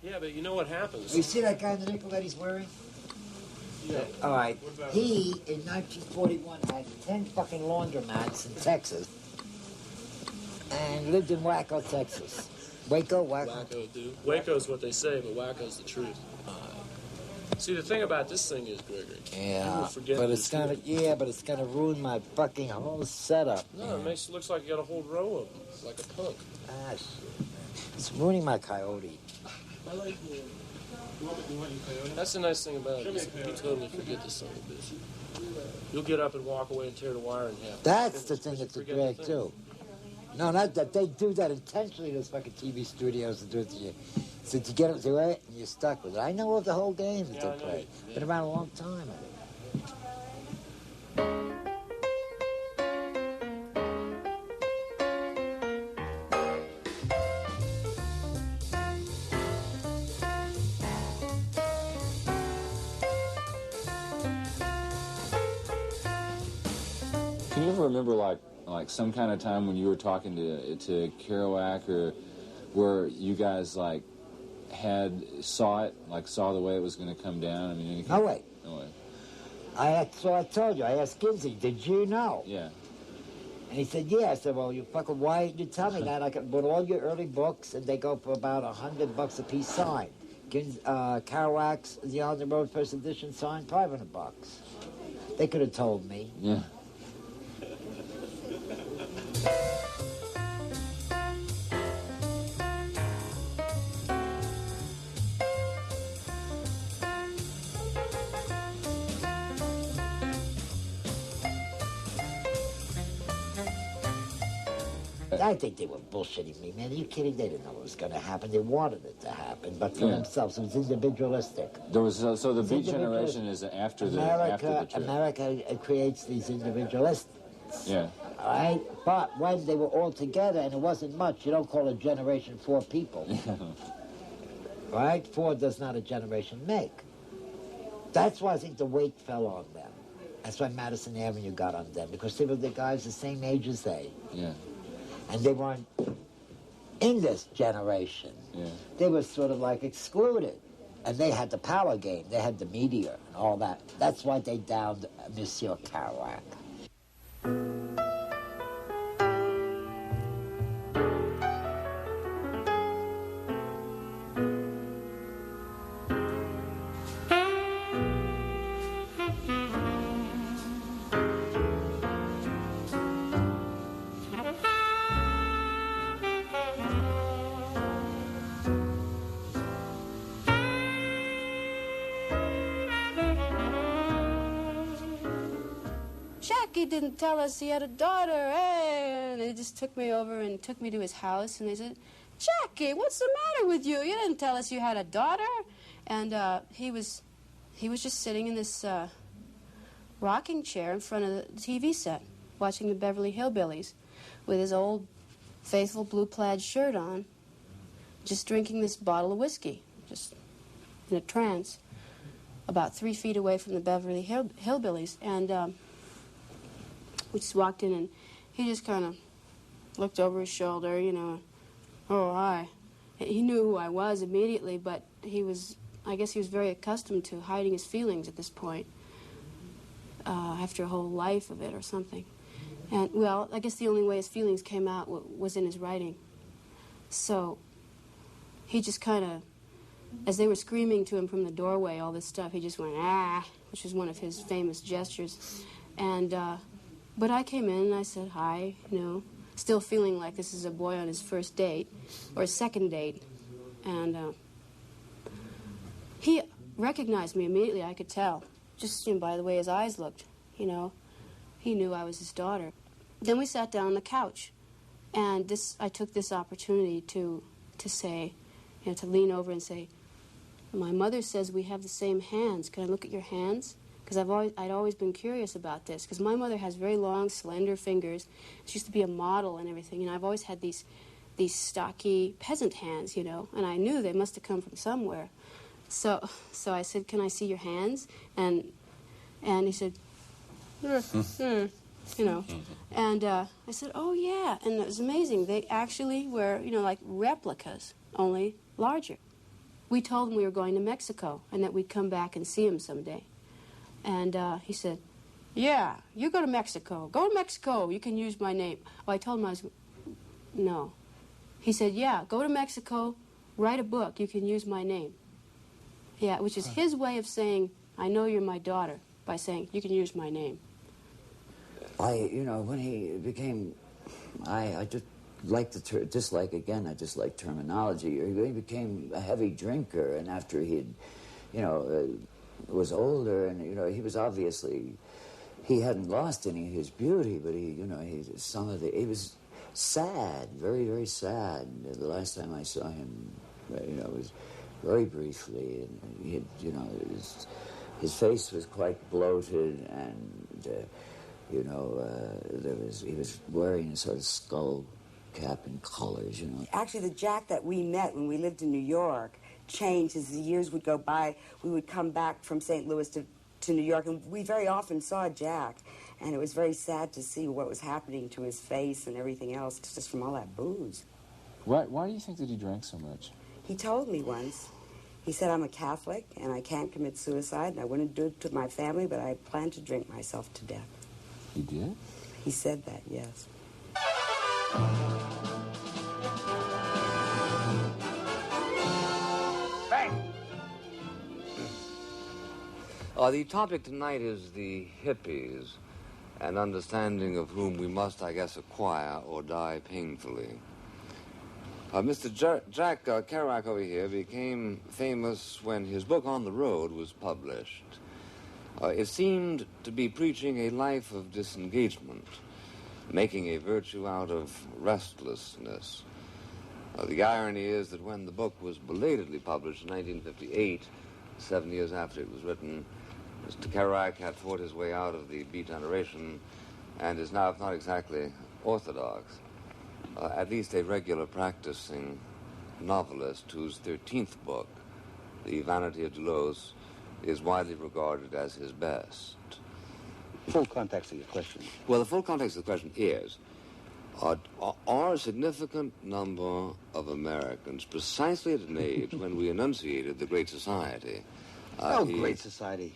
Yeah, but you know what happens? You see that guy in the nickel that he's wearing? Yeah. All right. He, in 1941, had 10 fucking laundromats in Texas and lived in Waco, Texas. Waco? Waco, dude. Waco's what they say, but Waco's the truth. See, the thing about this thing is, Gregory, Yeah, but it's gonna ruin my fucking whole setup. No, it looks like you got a whole row of them, like a punk. Ah, shit, man. It's ruining my coyote. I like the... That's the nice thing about it. You totally forget this son of a bitch. You'll get up and walk away and tear the wire in half. That's the thing that's a drag, too. No, not that. They do that intentionally, those fucking TV studios, to do it to you. So to get them to it, and you're stuck with it. I know of the whole game that they play. Yeah. Been around a long time. Can you ever remember, like some kind of time when you were talking to Kerouac, or where you guys saw the way it was going to come down? I mean, anything? No way. No way. I told you. I asked Ginsey, did you know? Yeah. And he said, yeah. I said, well, why didn't you tell me that? I bought all your early books, and they go for about $100 a piece signed. Kerouac's The On the Road First Edition signed, $500. They could have told me. Yeah. I think they were bullshitting me, man. Are you kidding? They didn't know what was going to happen. They wanted it to happen, but for themselves, it was individualistic. There was so the Beat Generation is after the trip. America creates these individualists. Yeah. All right? But when they were all together, and it wasn't much, you don't call a generation 4 people. Right? 4 does not a generation make. That's why I think the weight fell on them. That's why Madison Avenue got on them, because they were the guys the same age as they. Yeah. And they weren't in this generation. Yeah. They were sort of like excluded. And they had the power game. They had the media and all that. That's why they downed Monsieur Kerouac. He didn't tell us he had a daughter, and they just took me over and took me to his house, and they said, Jackie, what's the matter with you? You didn't tell us you had a daughter. And he was just sitting in this rocking chair in front of the TV set, watching the Beverly Hillbillies, with his old faithful blue plaid shirt on, just drinking this bottle of whiskey, just in a trance, about 3 feet away from the Beverly Hillbillies. And we just walked in, and he just kind of looked over his shoulder, you know. Oh, hi. He knew who I was immediately, but I guess he was very accustomed to hiding his feelings at this point, after a whole life of it or something. And, well, I guess the only way his feelings came out was in his writing. So he just kind of, as they were screaming to him from the doorway, all this stuff, he just went, ah, which was one of his famous gestures. And, but I came in and I said hi, you know, still feeling like this is a boy on his first date, or his second date. And he recognized me immediately, I could tell, just, you know, by the way his eyes looked, you know. He knew I was his daughter. Then we sat down on the couch, and I took this opportunity to say, you know, to lean over and say, my mother says we have the same hands. Can I look at your hands? Because I'd always been curious about this, because my mother has very long, slender fingers. She used to be a model and everything, and I've always had these stocky peasant hands, you know, and I knew they must have come from somewhere. So I said, can I see your hands? And he said, you know, and I said, oh, yeah, and it was amazing. They actually were, you know, like replicas, only larger. we told him we were going to Mexico and that we'd come back and see him someday. And he said, yeah, you go to Mexico. Go to Mexico. You can use my name. Well, I told him I was... No. He said, yeah, go to Mexico, write a book. You can use my name. Yeah, which is his way of saying, I know you're my daughter, by saying, you can use my name. When he became... I just like the dislike again. I dislike terminology. He became a heavy drinker, and after he was older, and he was obviously he hadn't lost any of his beauty, but he was sad, very, very sad. The last time I saw him, was very briefly, and he had, his face was quite bloated, and he was wearing a sort of skull cap and colors, Actually, the Jack that we met when we lived in New York changed as the years would go by. We would come back from St. Louis to New York, and we very often saw Jack, and it was very sad to see what was happening to his face and everything else just from all that booze. Why do you think that he drank so much? He told me once, he said, I'm a Catholic, and I can't commit suicide, and I wouldn't do it to my family, but I plan to drink myself to death. He did? He said that, yes. The topic tonight is the hippies, an understanding of whom we must, I guess, acquire or die painfully. Mr. Jack Kerouac over here became famous when his book On the Road was published. It seemed to be preaching a life of disengagement, making a virtue out of restlessness. The irony is that when the book was belatedly published in 1958, 7 years after it was written, Mr. Kerouac had fought his way out of the beat generation and is now, if not exactly orthodox, at least a regular practicing novelist whose 13th book, The Vanity of Delos, is widely regarded as his best. Full context of your question. Well, the full context of the question is, are a significant number of Americans precisely at an age when we enunciated the Great Society? Great Society.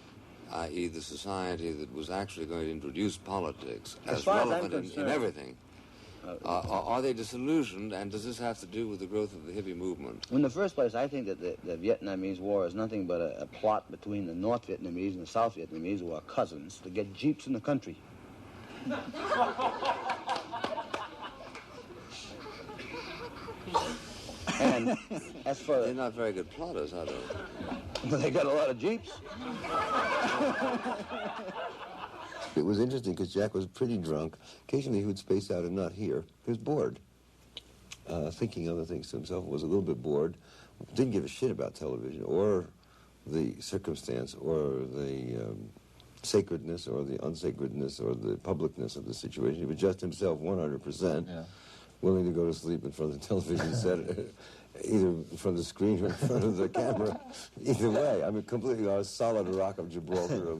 I.e. the society that was actually going to introduce politics as far as I'm relevant in everything. Are they disillusioned, and does this have to do with the growth of the hippie movement? In the first place, I think that the Vietnamese War is nothing but a plot between the North Vietnamese and the South Vietnamese, who are cousins, to get jeeps in the country. And as for... They're not very good plotters, are they? Well, they got a lot of jeeps. It was interesting because Jack was pretty drunk. Occasionally he would space out and not hear. He was bored, thinking other things to himself, was a little bit bored, didn't give a shit about television or the circumstance or the sacredness or the unsacredness or the publicness of the situation. He was just himself 100%, willing to go to sleep in front of the television set, either in front of the screen or in front of the camera. Either way, I mean, completely a solid rock of Gibraltar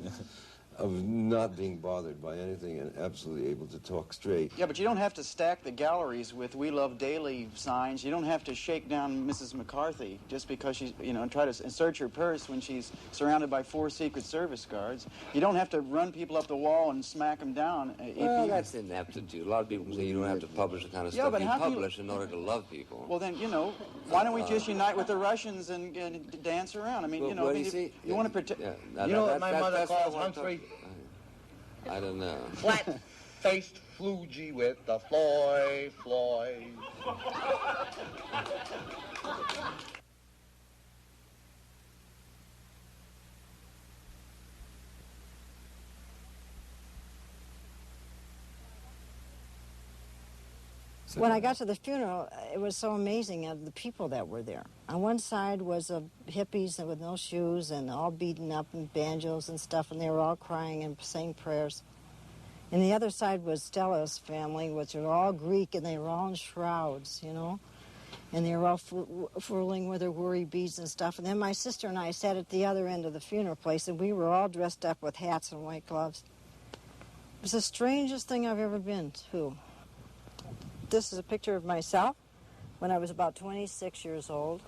of not being bothered by anything and absolutely able to talk straight. Yeah, but you don't have to stack the galleries with "We Love Daily" signs. You don't have to shake down Mrs. McCarthy just because she's, and try to insert your purse when she's surrounded by 4 Secret Service guards. You don't have to run people up the wall and smack them down. Well, that's ineptitude. A lot of people say you don't have to publish the kind of stuff you publish in order to love people. Well, then, why don't we just unite with the Russians and dance around? I mean, you want to protect... Yeah, you know what my mother calls Humphrey? I don't know. Flat-faced floogie with the Floyd. When I got to the funeral, it was so amazing of the people that were there. On one side was hippies with no shoes and all beaten up and banjos and stuff, and they were all crying and saying prayers. And the other side was Stella's family, which were all Greek, and they were all in shrouds, and they were all fooling with their worry beads and stuff. And then my sister and I sat at the other end of the funeral place, and we were all dressed up with hats and white gloves. It was the strangest thing I've ever been to. This is a picture of myself when I was about 26 years old.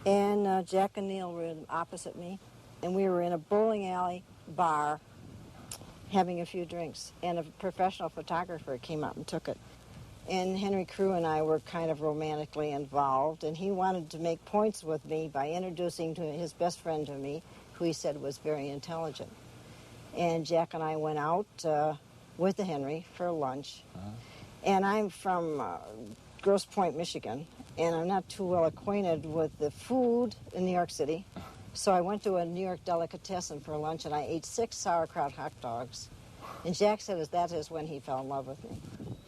And Jack and Neil were opposite me, and we were in a bowling alley bar having a few drinks, and a professional photographer came up and took it. And Henry Crew and I were kind of romantically involved, and he wanted to make points with me by introducing to his best friend to me, who he said was very intelligent. And Jack and I went out with Henry for lunch. And I'm from Grosse Pointe, Michigan, and I'm not too well acquainted with the food in New York City. So I went to a New York delicatessen for lunch, and I ate 6 sauerkraut hot dogs. And Jack said that is when he fell in love with me.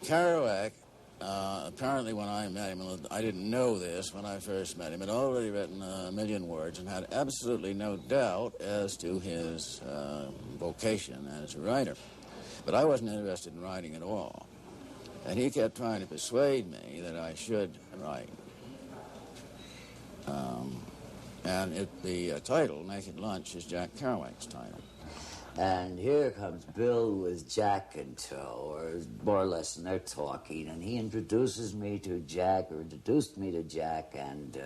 Kerouac, apparently when I met him, and I didn't know this when I first met him, had already written 1,000,000 words and had absolutely no doubt as to his vocation as a writer. But I wasn't interested in writing at all. And he kept trying to persuade me that I should write. And the title, Naked Lunch, is Jack Kerouac's title. And here comes Bill with Jack in tow, or more or less, and they're talking, and he introduces me to Jack, or introduced me to Jack, and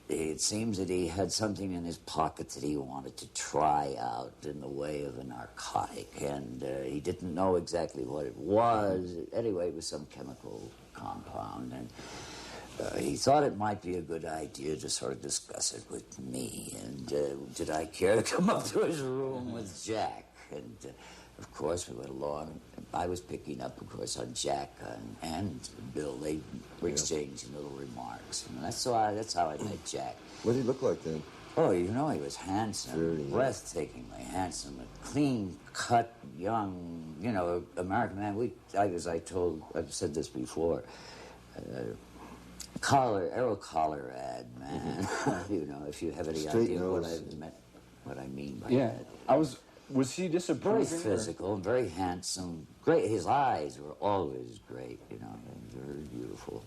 it seems that he had something in his pocket that he wanted to try out in the way of a narcotic, and he didn't know exactly what it was. Anyway, it was some chemical compound, and he thought it might be a good idea to sort of discuss it with me, and did I care to come up to his room with Jack? And, of course, we went along. I was picking up, of course, on Jack and Bill. They were exchanging little remarks. And that's how I met Jack. What did he look like then? Oh, you know, he was handsome, breathtakingly handsome, a clean-cut, young, you know, American man. I've said this before, arrow collar ad, man. You know, if you have any idea what I mean by that. Was he disapproving? Very physical, very handsome, great. His eyes were always great, you know, very beautiful.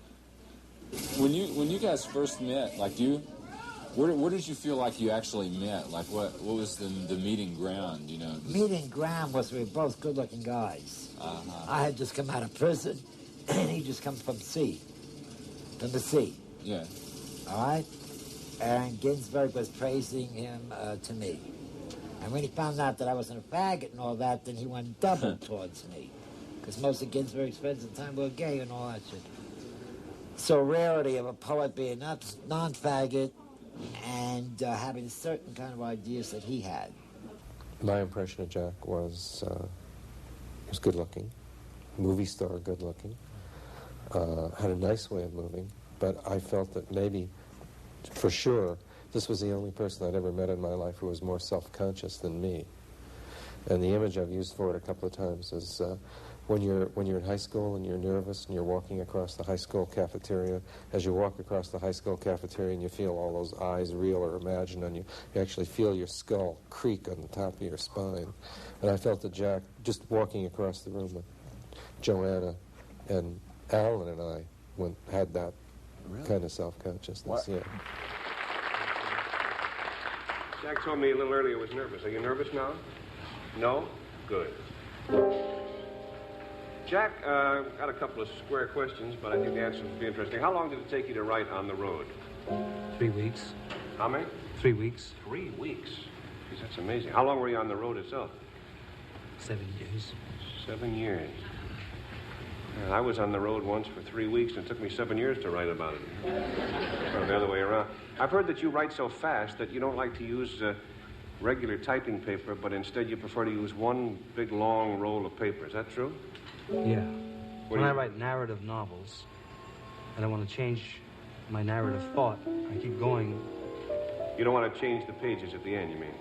When you guys first met, like where did you feel like you actually met? Like what was the meeting ground, you know? Meeting ground was we were both good-looking guys. I had just come out of prison, and he just come from the sea. Yeah. All right? And Ginsberg was praising him to me. And when he found out that I wasn't a faggot and all that, then he went double towards me. Because most of Ginsberg's friends at the time were gay and all that shit. So rarity of a poet being non-faggot and having certain kind of ideas that he had. My impression of Jack was he was good-looking, movie star good-looking, had a nice way of moving, but I felt that maybe, for sure, this was the only person I'd ever met in my life who was more self-conscious than me. And the image I've used for it a couple of times is when you're in high school and you're nervous and you're walking across the high school cafeteria. As you walk across the high school cafeteria and you feel all those eyes, real or imagined, on you, you actually feel your skull creak on the top of your spine. And I felt that Jack, just walking across the room with Joanna and Alan and I had that kind of self-consciousness. Yeah. Jack told me a little earlier he was nervous. Are you nervous now? No? Good. Jack, got a couple of square questions, but I think the answers will be interesting. How long did it take you to write On the Road? 3 weeks. How many? 3 weeks. 3 weeks? Jeez, that's amazing. How long were you on the road itself? 7 years. 7 years. I was on the road once for 3 weeks, and it took me 7 years to write about it. Or the other way around. I've heard that you write so fast that you don't like to use regular typing paper, but instead you prefer to use one big, long roll of paper. Is that true? Yeah. When I write narrative novels, and I want to change my narrative thought, I keep going. You don't want to change the pages at the end, you mean?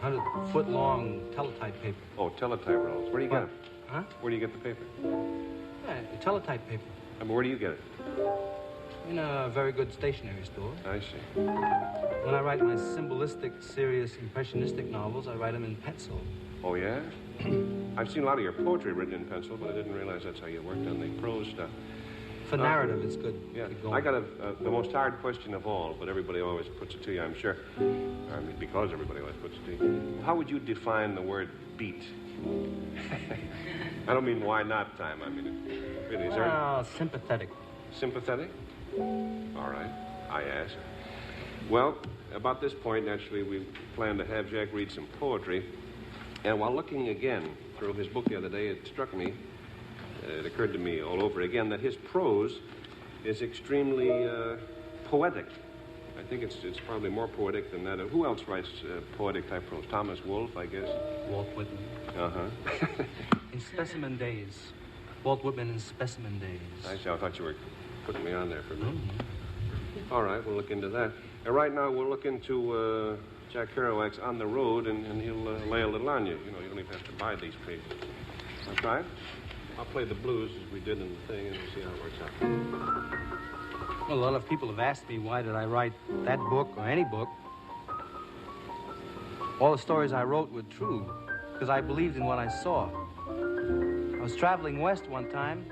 100-foot-long teletype paper. Oh, teletype rolls. Where do you get them? Huh? Where do you get the paper? Yeah, teletype paper. I mean, where do you get it? In a very good stationery store. I see. When I write my symbolistic, serious, impressionistic novels, I write them in pencil. Oh, yeah? I've seen a lot of your poetry written in pencil, but I didn't realize that's how you worked on the prose stuff. For narrative, it's good. Yeah. I got the most hard question of all, but everybody always puts it to you, I'm sure. I mean, because everybody always puts it to you. How would you define the word beat? I don't mean why not time. I mean, really, is there... sympathetic. Sympathetic? All right. I asked. Well, about this point, naturally, we planned to have Jack read some poetry. And while looking again through his book the other day, it struck me, it occurred to me all over again, that his prose is extremely poetic. I think it's probably more poetic than that. Who else writes poetic-type prose? Thomas Wolfe, I guess. Walt Whitman. Uh-huh. In Specimen Days. Walt Whitman in Specimen Days. I see. I thought you were putting me on there for a minute. All right, we'll look into that. Right now, we'll look into Jack Kerouac's On the Road, and he'll lay a little on you. You know, you don't even have to buy these pages. That's right. I'll play the blues as we did in the thing, and we'll see how it works out. Well, a lot of people have asked me why did I write that book or any book. All the stories I wrote were true, because I believed in what I saw. I was traveling west one time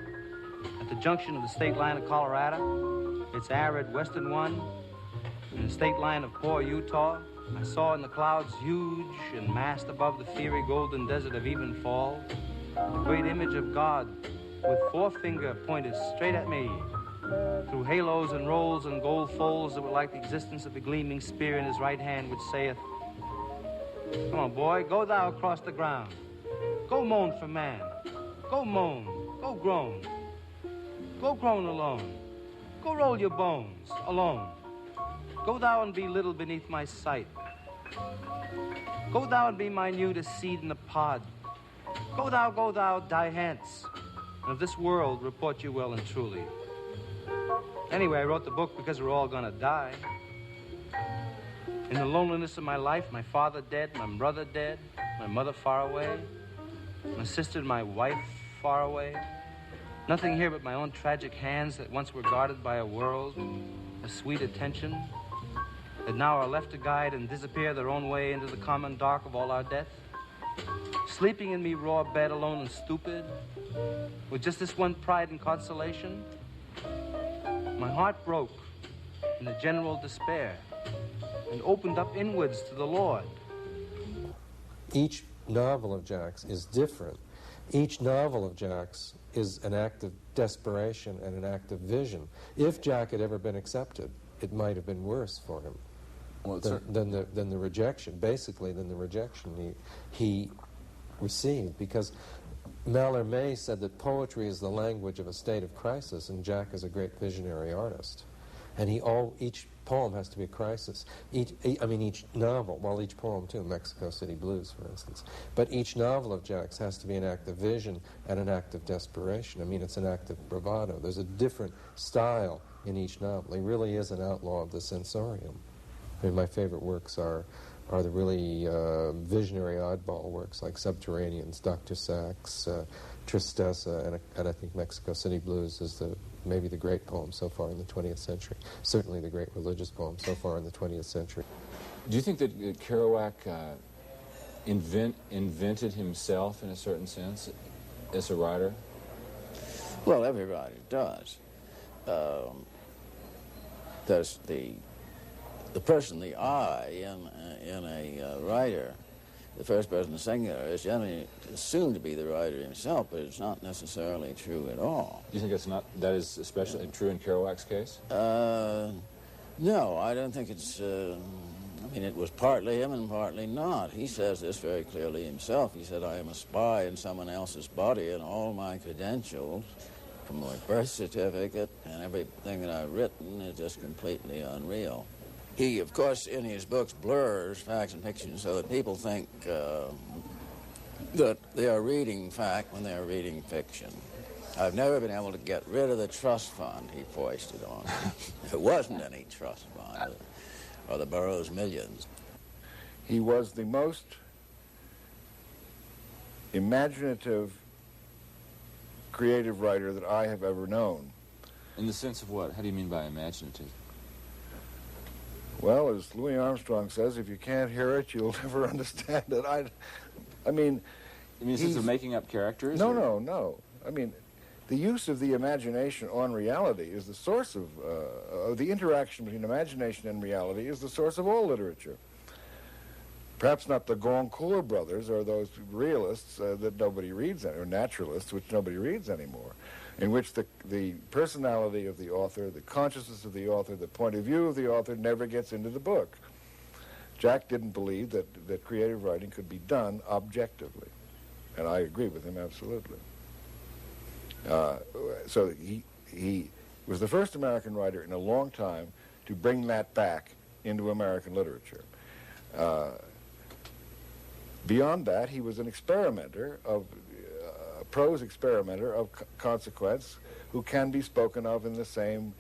at the junction of the state line of Colorado, its arid western one, and the state line of poor Utah. I saw in the clouds, huge and massed above the fiery golden desert of Evenfall, the great image of God with forefinger pointed straight at me, through halos and rolls and gold folds that were like the existence of the gleaming spear in his right hand, which saith, "Come on, boy, go thou across the ground. Go moan for man. Go moan. Go groan. Go groan alone. Go roll your bones alone. Go thou and be little beneath my sight. Go thou and be minute as seed in the pod. Go thou, die hence. And of this world report you well and truly." Anyway, I wrote the book because we're all gonna die. In the loneliness of my life, my father dead, my brother dead, my mother far away, my sister and my wife far away. Nothing here but my own tragic hands that once were guarded by a world, a sweet attention, that now are left to guide and disappear their own way into the common dark of all our death. Sleeping in me raw bed alone and stupid, with just this one pride and consolation. My heart broke in the general despair and opened up inwards to the Lord. Each novel of Jack's is different. Each novel of Jack's is an act of desperation and an act of vision. If Jack had ever been accepted, it might have been worse for him than the rejection. Basically, than the rejection he received, because Mallarmé said that poetry is the language of a state of crisis, and Jack is a great visionary artist. And each poem has to be a crisis. Each novel, well, each poem too, Mexico City Blues, for instance. But each novel of Jack's has to be an act of vision and an act of desperation. I mean, it's an act of bravado. There's a different style in each novel. He really is an outlaw of the sensorium. I mean, my favorite works are the really visionary oddball works like Subterraneans, Dr. Sachs, Tristessa, and I think Mexico City Blues is maybe the great poem so far in the 20th century. Certainly the great religious poem so far in the 20th century. Do you think that Kerouac invented himself in a certain sense as a writer? Well, every writer does. There's the person, the I, in a writer, the first person singular, is generally assumed to be the writer himself, but it's not necessarily true at all. Do you think that is especially true in Kerouac's case? No, I don't think it's... I mean, it was partly him and partly not. He says this very clearly himself. He said, "I am a spy in someone else's body, and all my credentials, from my birth certificate and everything that I've written, is just completely unreal." He, of course, in his books blurs facts and fiction so that people think that they are reading fact when they are reading fiction. I've never been able to get rid of the trust fund he foisted on me. There wasn't any trust fund, or the borough's millions. He was the most imaginative, creative writer that I have ever known. In the sense of what? How do you mean by imaginative? Well, as Louis Armstrong says, if you can't hear it, you'll never understand it. I mean... You mean in the sense of making up characters? No. I mean, the use of the imagination on reality is the source of... the interaction between imagination and reality is the source of all literature. Perhaps not the Goncourt brothers or those realists that nobody reads, or naturalists, which nobody reads anymore. in which the personality of the author, the consciousness of the author, the point of view of the author never gets into the book. Jack didn't believe that creative writing could be done objectively, and I agree with him absolutely. So he was the first American writer in a long time to bring that back into American literature. Beyond that, he was an experimenter of a prose experimenter of consequence who can be spoken of in the same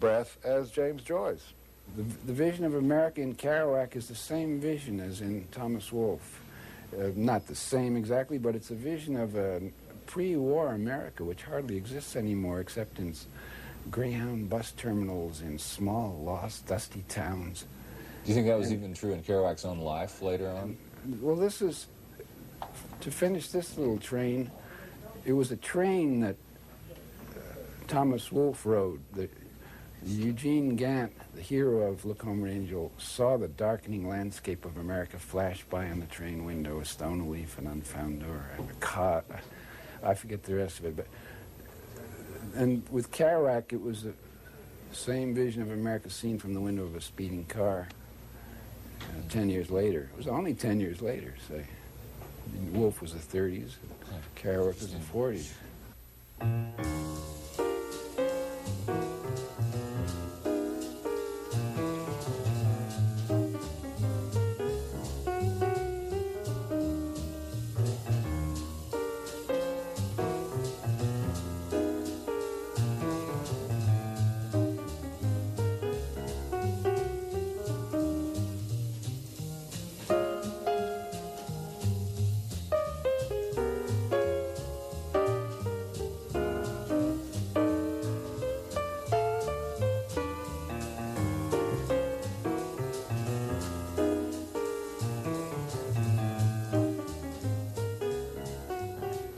breath as James Joyce. The vision of America in Kerouac is the same vision as in Thomas Wolfe. Not the same exactly, but it's a vision of a pre-war America, which hardly exists anymore except in Greyhound bus terminals in small, lost, dusty towns. Do you think that was even true in Kerouac's own life later on? Well, this is, to finish this little train, it was a train that Thomas Wolfe rode. Eugene Gant, the hero of Look Home Angel, saw the darkening landscape of America flash by on the train window, a stone leaf, an unfound door, a cot. I forget the rest of it, but... And with Kerouac, it was the same vision of America seen from the window of a speeding car 10 years later. It was only 10 years later, say. Wolfe was the 30s, Kerouac was the 40s.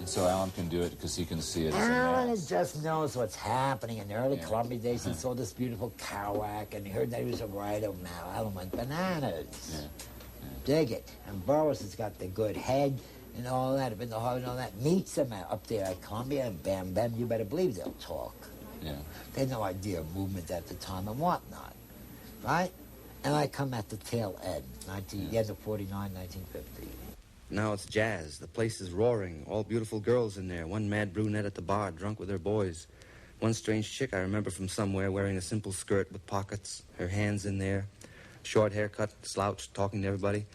So Alan can do it because he can see it as a Alan mass. just knows what's happening. In the early Columbia days, he saw this beautiful Kerouac, and he heard that he was a writer. Now Alan went bananas. Dig it. And Burroughs has got the good head and all that, been the heart and all that. Meets them up there at Columbia, and bam, bam, you better believe they'll talk. Yeah. They had no idea of movement at the time and whatnot, right? And I come at the tail end, the end of 49, 1950. Now it's jazz. The place is roaring. All beautiful girls in there. One mad brunette at the bar, drunk with her boys. One strange chick I remember from somewhere wearing a simple skirt with pockets, her hands in there. Short haircut, slouched, talking to everybody.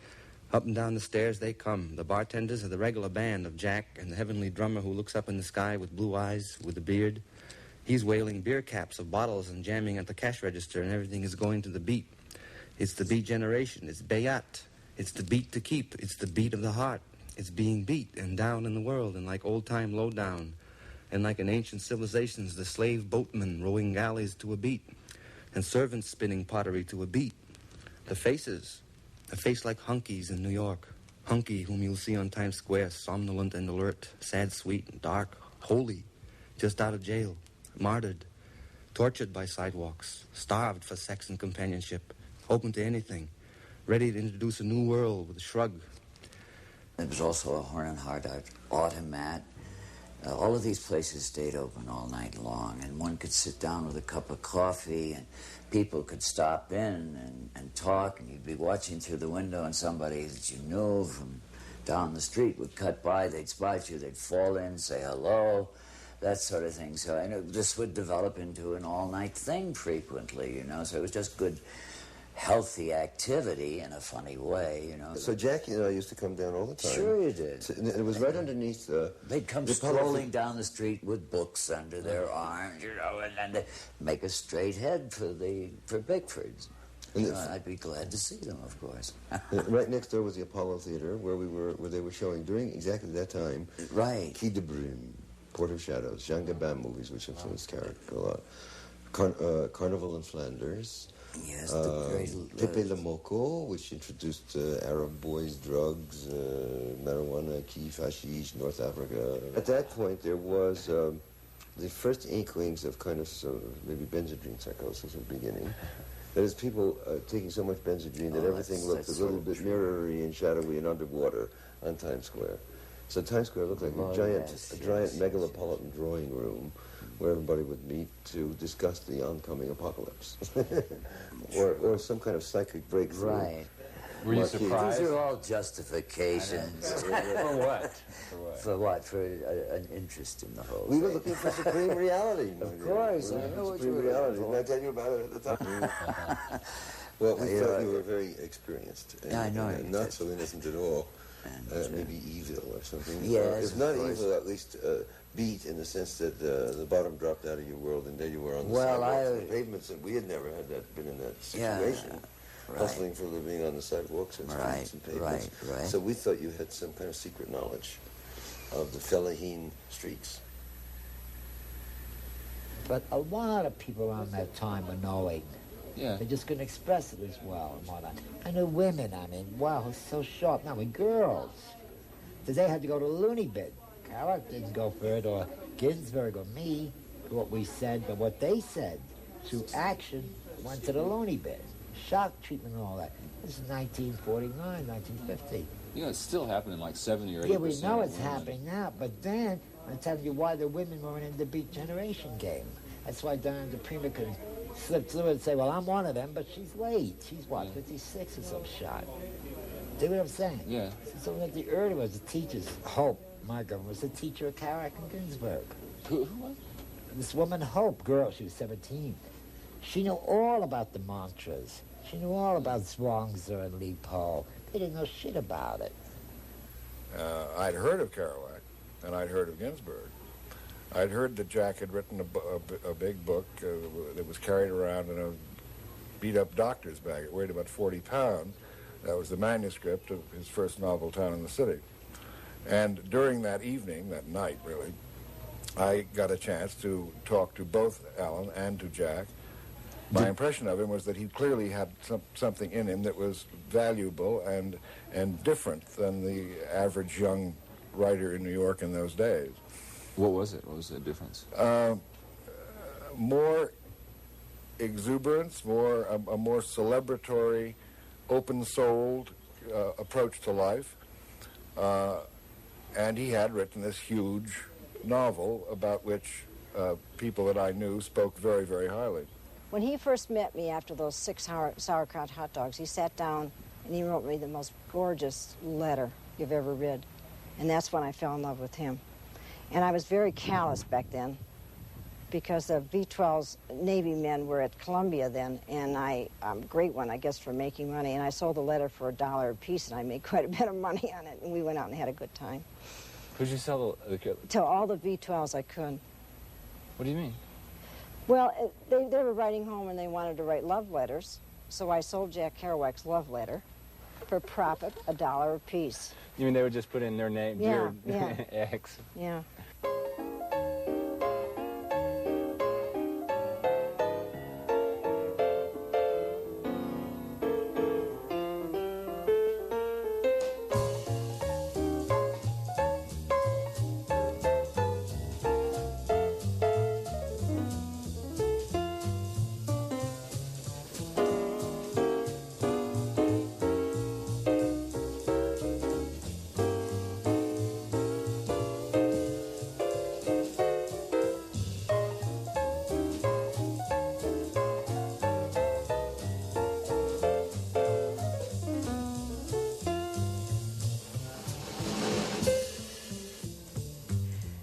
Up and down the stairs they come. The bartenders are the regular band of Jack and the heavenly drummer who looks up in the sky with blue eyes, with a beard. He's wailing beer caps of bottles and jamming at the cash register, and everything is going to the beat. It's the beat generation. It's Bayat. It's the beat to keep. It's the beat of the heart. It's being beat and down in the world, and like old-time lowdown. And like in ancient civilizations, the slave boatmen rowing galleys to a beat, and servants spinning pottery to a beat. The faces, a face like Hunky's in New York. Hunky, whom you'll see on Times Square, somnolent and alert, sad, sweet, dark, holy, just out of jail, martyred, tortured by sidewalks, starved for sex and companionship, open to anything, ready to introduce a new world with a shrug. It was also a Horn and Hardart automat. All of these places stayed open all night long, and one could sit down with a cup of coffee, and people could stop in and talk, and you'd be watching through the window, and somebody that you knew from down the street would cut by, they'd spot you, they'd fall in, say hello, that sort of thing. So I know this would develop into an all-night thing frequently, you know, so it was just good, healthy activity in a funny way, you know. So Jackie and I used to come down all the time. Sure you did. And it was right underneath they'd come strolling down the street with books under their arms, you know, and then they'd make a straight head for Bickford's. You know, I'd be glad to see them, of course. Right next door was the Apollo Theater, where they were showing during exactly that time. Right. Quai de Brume, Port of Shadows, Jean Gabin movies, which influenced Kerouac a lot. Carnival in Flanders. Yes, the great... Pepe Le Moco, which introduced Arab boys, drugs, marijuana, keef, hashish, North Africa. At that point, there was the first inklings of kind of maybe benzodrine psychosis at the beginning. That is, people taking so much benzodrine that everything looked a little bit mirrory and shadowy and underwater on Times Square. So Times Square looked like a giant megalopolitan drawing room where everybody would meet to discuss the oncoming apocalypse, or some kind of psychic breakthrough. Right. Were you surprised? These are all justifications. For what? For what? For an interest in the whole We thing. were looking for supreme reality. Of course, I know what you supreme were reality. looking Didn't for. I tell you about it at the time? Well, we thought you were very experienced. And, I know. And not so innocent at all. Maybe evil or something. Yes, if not of course. evil, at least beat in the sense that the bottom dropped out of your world and there you were on the Well, sidewalks and the pavements, and we had never had that, been in that situation. Right. Hustling for a living on the sidewalks and streets and pavements. Right. So we thought you had some kind of secret knowledge of the Fellaheen streets. But a lot of people around that time were knowing. Yeah. They just couldn't express it as well and whatnot. And the women, I mean, wow, it's so sharp. Now, with girls, they had to go to the loony bin. Kerouac didn't go for it, or Ginsberg or me, for what we said, but what they said through action went to the loony bin. Shock treatment and all that. This is 1949, 1950. You know, it's still happening like 70 or 80%. Yeah, we know of it's women. happening now, but then I'm telling you why the women weren't in the Beat Generation game. That's why Diane DePrima could slip through and say, well, I'm one of them, but she's late. She's, what, 56 or some shot. See what I'm saying? Yeah. So like the early was the teachers. Hope, my girl, was the teacher of Kerouac and Ginsberg. Who was? This woman, Hope, girl, she was 17. She knew all about the mantras. She knew all about Zwangzer and Lee Poe. They didn't know shit about it. I'd heard of Kerouac, and I'd heard of Ginsberg. I'd heard that Jack had written a big book that was carried around in a beat-up doctor's bag. It weighed about 40 pounds. That was the manuscript of his first novel, Town in the City. And during that evening, that night, really, I got a chance to talk to both Alan and to Jack. My impression of him was that he clearly had something in him that was valuable and different than the average young writer in New York in those days. What was it? What was the difference? More exuberance, a more celebratory, open-souled approach to life. And he had written this huge novel about which people that I knew spoke very, very highly. When he first met me after those 6 sauerkraut hot dogs, he sat down and he wrote me the most gorgeous letter you've ever read. And that's when I fell in love with him. And I was very callous back then because the V-12's Navy men were at Columbia then, and I'm a great one, I guess, for making money. And I sold the letter for $1 a piece, and I made quite a bit of money on it. And we went out and had a good time. Who'd you sell the To all the V-12s I could. What do you mean? Well, they were writing home and they wanted to write love letters, so I sold Jack Kerouac's love letter for profit, $1 a piece. You mean they would just put in their name, Yeah, dear yeah. X? Yeah.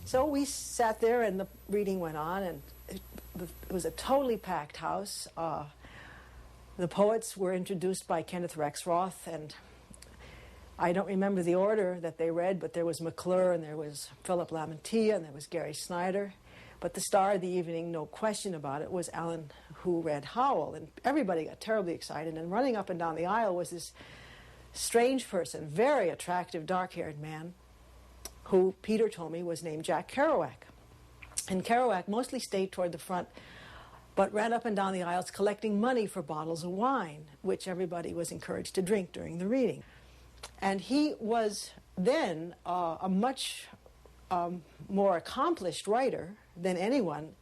So we sat there and the reading went on, and it was a totally packed house. The poets were introduced by Kenneth Rexroth, and I don't remember the order that they read, but there was McClure, and there was Philip Lamantia, and there was Gary Snyder. But the star of the evening, no question about it, was Alan, who read Howell, and everybody got terribly excited. And running up and down the aisle was this strange person, very attractive, dark-haired man, who Peter told me was named Jack Kerouac. And Kerouac mostly stayed toward the front, but ran up and down the aisles collecting money for bottles of wine, which everybody was encouraged to drink during the reading. And he was then a much more accomplished writer than anyone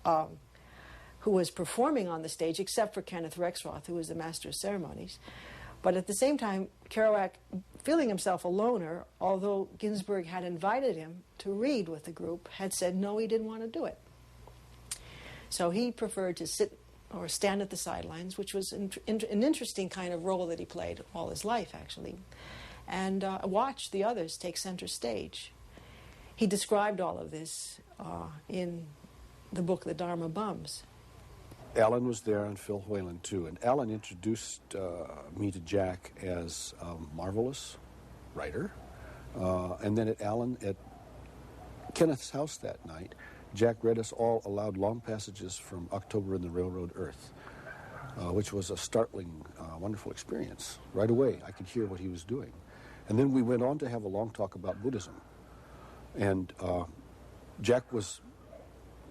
who was performing on the stage, except for Kenneth Rexroth, who was the master of ceremonies. But at the same time, Kerouac, feeling himself a loner, although Ginsberg had invited him to read with the group, had said no, he didn't want to do it. So he preferred to sit or stand at the sidelines, which was an interesting kind of role that he played all his life, actually, and watch the others take center stage. He described all of this in the book The Dharma Bums. Alan was there and Phil Whalen too, and Alan introduced me to Jack as a marvelous writer, and then at Kenneth's house that night, Jack read us all aloud long passages from October in the Railroad Earth, which was a startling, wonderful experience. Right away, I could hear what he was doing. And then we went on to have a long talk about Buddhism. And Jack was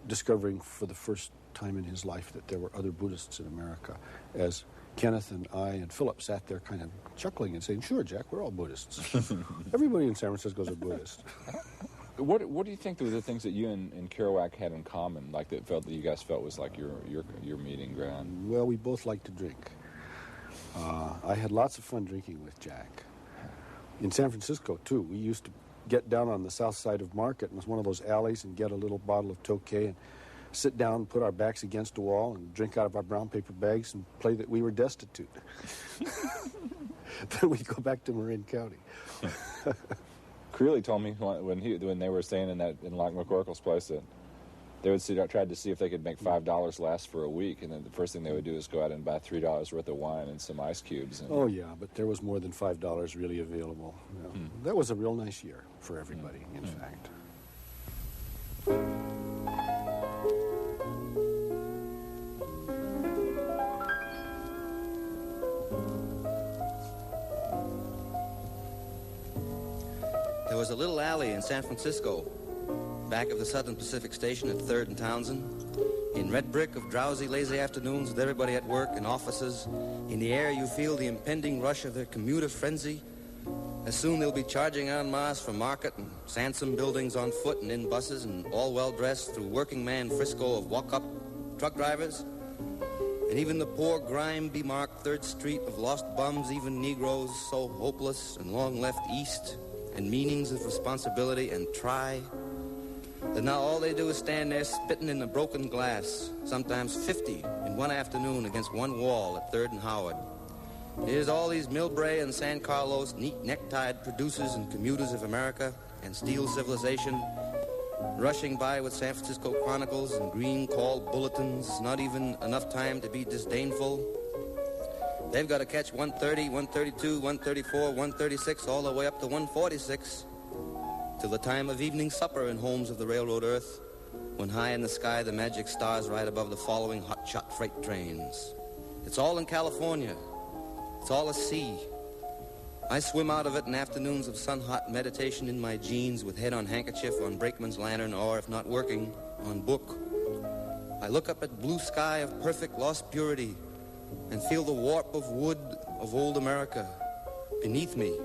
discovering for the first time in his life that there were other Buddhists in America, as Kenneth and I and Philip sat there kind of chuckling and saying, sure, Jack, we're all Buddhists. Everybody in San Francisco is a Buddhist. What do you think were the things that you and Kerouac had in common, like that you guys felt was like your meeting ground? Well, we both like to drink. I had lots of fun drinking with Jack. In San Francisco, too, we used to get down on the south side of Market, and it was one of those alleys, and get a little bottle of Tokay and sit down and put our backs against a wall and drink out of our brown paper bags and play that we were destitute. Then we'd go back to Marin County. Creeley told me when they were staying in Lock McCorkle's place that they would try to see if they could make $5 last for a week, and then the first thing they would do is go out and buy $3 worth of wine and some ice cubes. Oh yeah, but there was more than $5 really available. Yeah. That was a real nice year for everybody, in fact. There was a little alley in San Francisco, back of the Southern Pacific Station at 3rd and Townsend, in red brick of drowsy, lazy afternoons with everybody at work and offices. In the air you feel the impending rush of their commuter frenzy. As soon they'll be charging en masse for Market and Sansom buildings on foot and in buses, and all well-dressed through working man Frisco of walk-up truck drivers. And even the poor grime-bemarked 3rd Street of lost bums, even Negroes so hopeless and long left east, and meanings of responsibility and try, that now all they do is stand there spitting in the broken glass, sometimes 50 in one afternoon against one wall at 3rd and Howard. Here's all these Millbrae and San Carlos neat necktied producers and commuters of America and steel civilization, rushing by with San Francisco Chronicles and green call bulletins, not even enough time to be disdainful. They've got to catch 130, 132, 134, 136, all the way up to 146, till the time of evening supper in homes of the railroad earth, when high in the sky the magic stars ride above the following hotshot freight trains. It's all in California. It's all a sea. I swim out of it in afternoons of sun-hot meditation in my jeans with head on handkerchief, on brakeman's lantern, or, if not working, on book. I look up at blue sky of perfect lost purity and feel the warp of wood of old America beneath me.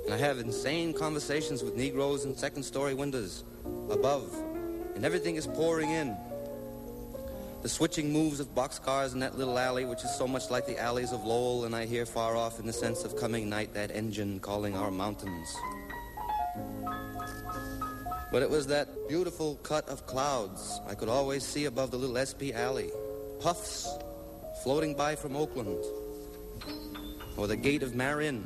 And I have insane conversations with Negroes in second-story windows above, and everything is pouring in. The switching moves of boxcars in that little alley, which is so much like the alleys of Lowell, and I hear far off in the sense of coming night that engine calling our mountains. But it was that beautiful cut of clouds I could always see above the little SP alley. Puffs floating by from Oakland, or the gate of Marin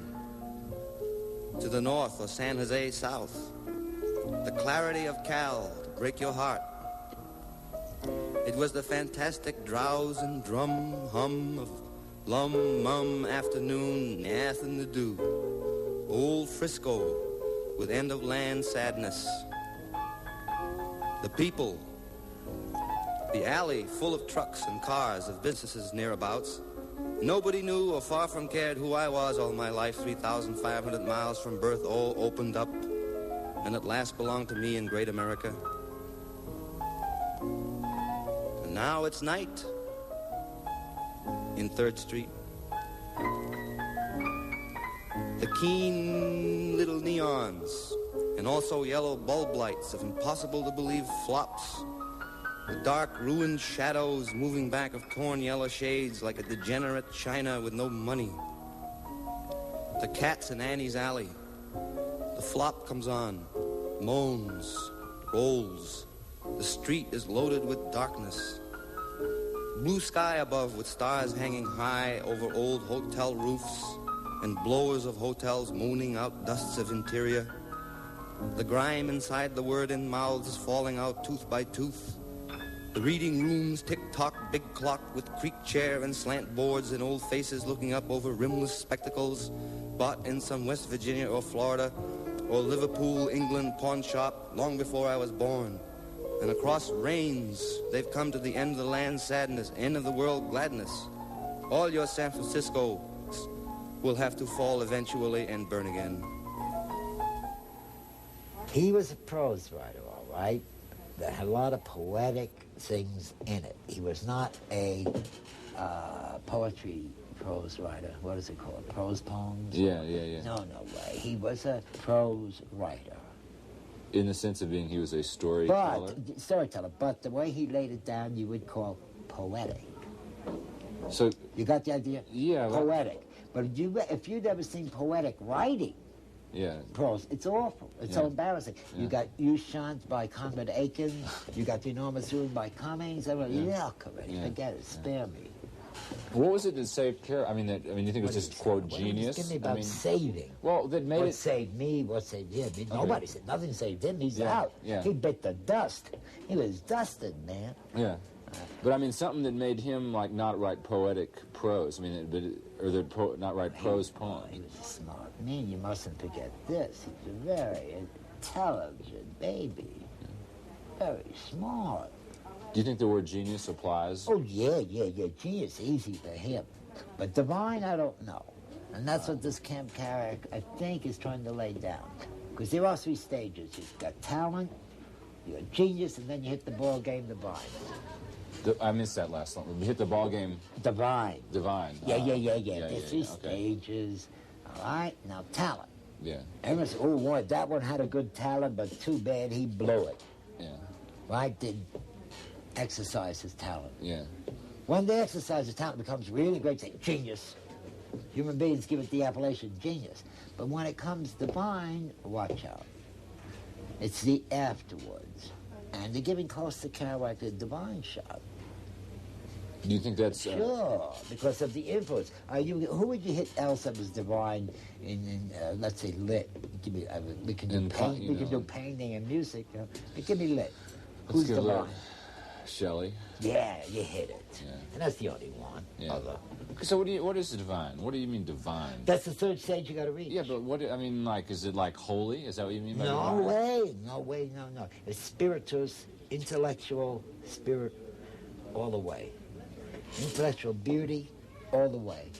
to the north, or San Jose south. The clarity of Cal to break your heart. It was the fantastic drowse and drum hum of lum-mum afternoon, nothing to do. Old Frisco with end-of-land sadness. The people, the alley full of trucks and cars of businesses nearabouts. Nobody knew or far from cared who I was all my life. 3,500 miles from birth, all opened up, and at last belonged to me in great America. And now it's night in 3rd Street. The keen little neons, and also yellow bulb lights of impossible-to-believe flops. The dark, ruined shadows moving back of torn yellow shades like a degenerate China with no money. The cat's in Annie's alley. The flop comes on, moans, rolls. The street is loaded with darkness. Blue sky above with stars hanging high over old hotel roofs and blowers of hotels mooning out dusts of interior. The grime inside the word-in mouths falling out tooth by tooth. The reading rooms tick-tock, big clock with creak chair and slant boards and old faces looking up over rimless spectacles bought in some West Virginia or Florida or Liverpool, England pawn shop long before I was born. And across rains, they've come to the end of the land sadness, end of the world gladness. All your San Francisco will have to fall eventually and burn again. He was a prose writer, all right, that had a lot of poetic things in it. He was not a poetry prose writer. What is it called? Prose poems? Yeah. No way. He was a prose writer. In the sense of being he was a storyteller? Storyteller, but the way he laid it down, you would call poetic. So you got the idea? Yeah. Poetic. But if you'd ever seen poetic writing, prose, it's awful. It's so embarrassing. You got Ushant by Conrad Aiken. You got The Enormous Room by Cummings. Everyone, forget it. Spare me. What was it that saved Kerouac? I mean, you think it was just, quote, genius? Give me about saving. Well, that made what saved me, what saved him. Nobody said, nothing saved him. He's out. Yeah. He bit the dust. He was dusted, man. Yeah. But, I mean, something that made him, like, not write poetic prose. I mean, not write prose poems. He was a smart man. You mustn't forget this. He's a very intelligent baby. Very smart. Do you think the word genius applies? Oh, yeah. Genius, easy for him. But divine, I don't know. And that's what this Camp Kerouac, I think, is trying to lay down. Because there are three stages. You've got talent, you got genius, and then you hit the ball game divine. I missed that last one. You hit the ball game... Divine. Yeah. There's three stages. All right? Now, talent. Yeah. Everyone says, oh, boy, that one had a good talent, but too bad he blew it. Yeah. Right? Didn't exercise his talent. Yeah. When they exercise his talent, it becomes really great. Say, genius. Human beings give it the appellation genius. But when it comes divine, watch out. It's the afterwards. And they're giving close to Kerouac the divine shot. Do you think that's... Sure, because of the influence. Who would you hit else that was divine in let's say, lit? We can do painting and music. Give me lit. Who's divine? Shelley. Yeah, you hit it. Yeah. And that's the only one. Yeah. So what is divine? What do you mean divine? That's the third stage you got to reach. Yeah, but is it like holy? Is that what you mean by divine? No way. It's spiritus, intellectual, spirit, all the way. Intellectual beauty, all the way.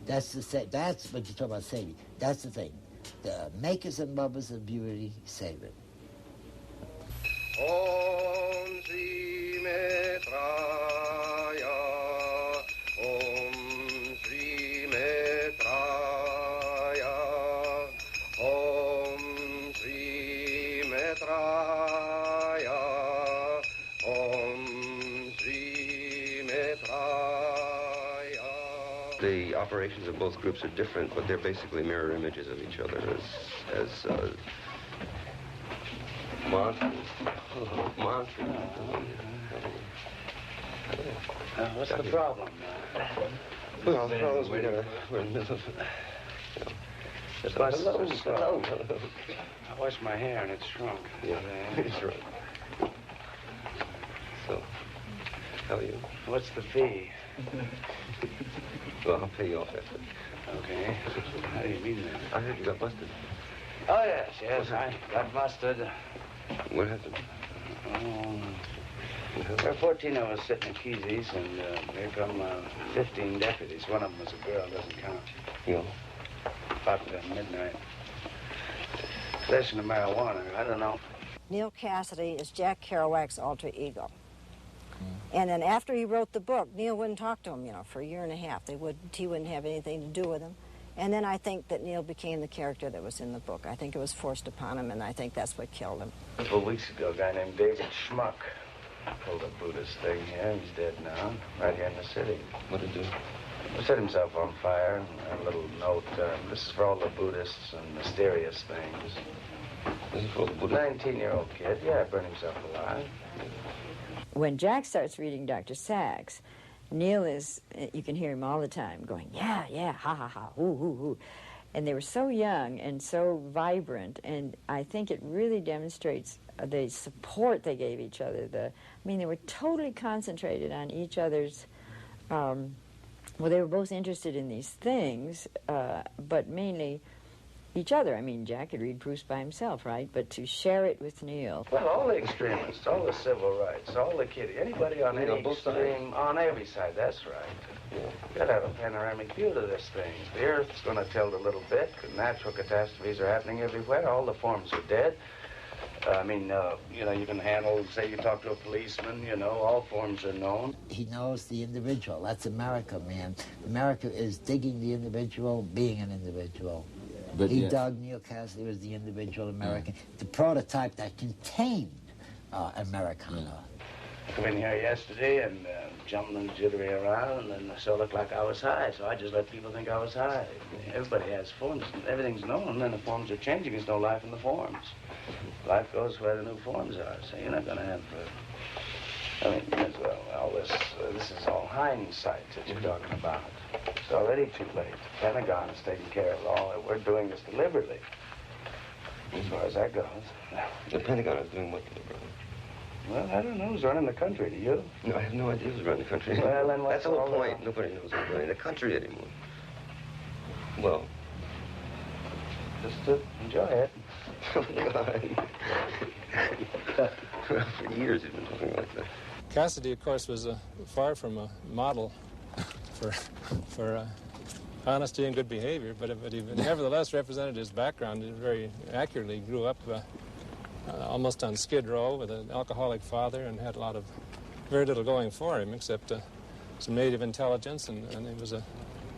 That's what you talk about saving. That's the thing. The makers and lovers of beauty save it. Om Sri Metraya, Om Sri Metraya, Om Sri Metraya, Om Sri Metraya. The operations of both groups are different, but they're basically mirror images of each other as mantras. What's the problem? Well, the problem is we're in the middle of... Hello. I washed my hair and it's shrunk. Yeah, it's shrunk. So, how are you? What's the fee? Well, I'll pay you off after. Okay. How do you mean that? I heard you got busted. Oh, yes, I got busted. What happened? There were 14 of us sitting in Kesey's, and here come 15 deputies. One of them was a girl, doesn't count. Yeah. About midnight. Possession of marijuana, I don't know. Neal Cassady is Jack Kerouac's alter ego. And then after he wrote the book, Neal wouldn't talk to him, for a year and a half. He wouldn't have anything to do with him. And then I think that Neal became the character that was in the book. I think it was forced upon him, and I think that's what killed him. A couple of weeks ago, a guy named David Schmuck pulled a Buddhist thing here. He's dead now, right here in the city. What did he do? set himself on fire. A little note. This is for all the Buddhists and mysterious things. This is for all the Buddhists? 19-year-old kid. Yeah, burned himself alive. When Jack starts reading Dr. Sachs, Neil is, you can hear him all the time going, yeah, yeah, ha, ha, ha, hoo, hoo, hoo. And they were so young and so vibrant, and I think it really demonstrates the support they gave each other. I mean, they were totally concentrated on each other's, well, they were both interested in these things, but mainly each other. I mean, Jack could read Proust by himself, right? But to share it with Neil. Well, all the extremists, all the civil rights, all the kiddie, anybody on any extreme, on every side, that's right. You gotta have a panoramic view to this thing. The Earth's gonna tilt a little bit. Natural catastrophes are happening everywhere. All the forms are dead. I mean, you know, you can handle, say you talk to a policeman, you know, all forms are known. He knows the individual. That's America, man. America is digging the individual, being an individual. But he dug Neil Cassidy was the individual American, the prototype that contained Americana. I came in here yesterday and jumping and jittery around, and so it looked like I was high, so I just let people think I was high. Everybody has forms. Everything's known, and the forms are changing. There's no life in the forms. Life goes where the new forms are, so you're not going to have... I mean, all this is all hindsight that you're talking about. It's already too late. The Pentagon is taking care of it all. We're doing this deliberately, as far as that goes. The Pentagon is doing what deliberately? Well, I don't know who's running the country. Do you? No, I have no idea who's running the country. Well, then what's that's the whole all point. Nobody knows who's running the country anymore. Well, just to enjoy it. Oh, God. For years he's been talking like that. Cassidy, of course, was far from a model for honesty and good behavior, but he nevertheless represented his background. He very accurately grew up almost on Skid Row with an alcoholic father and had very little going for him except some native intelligence, and he was a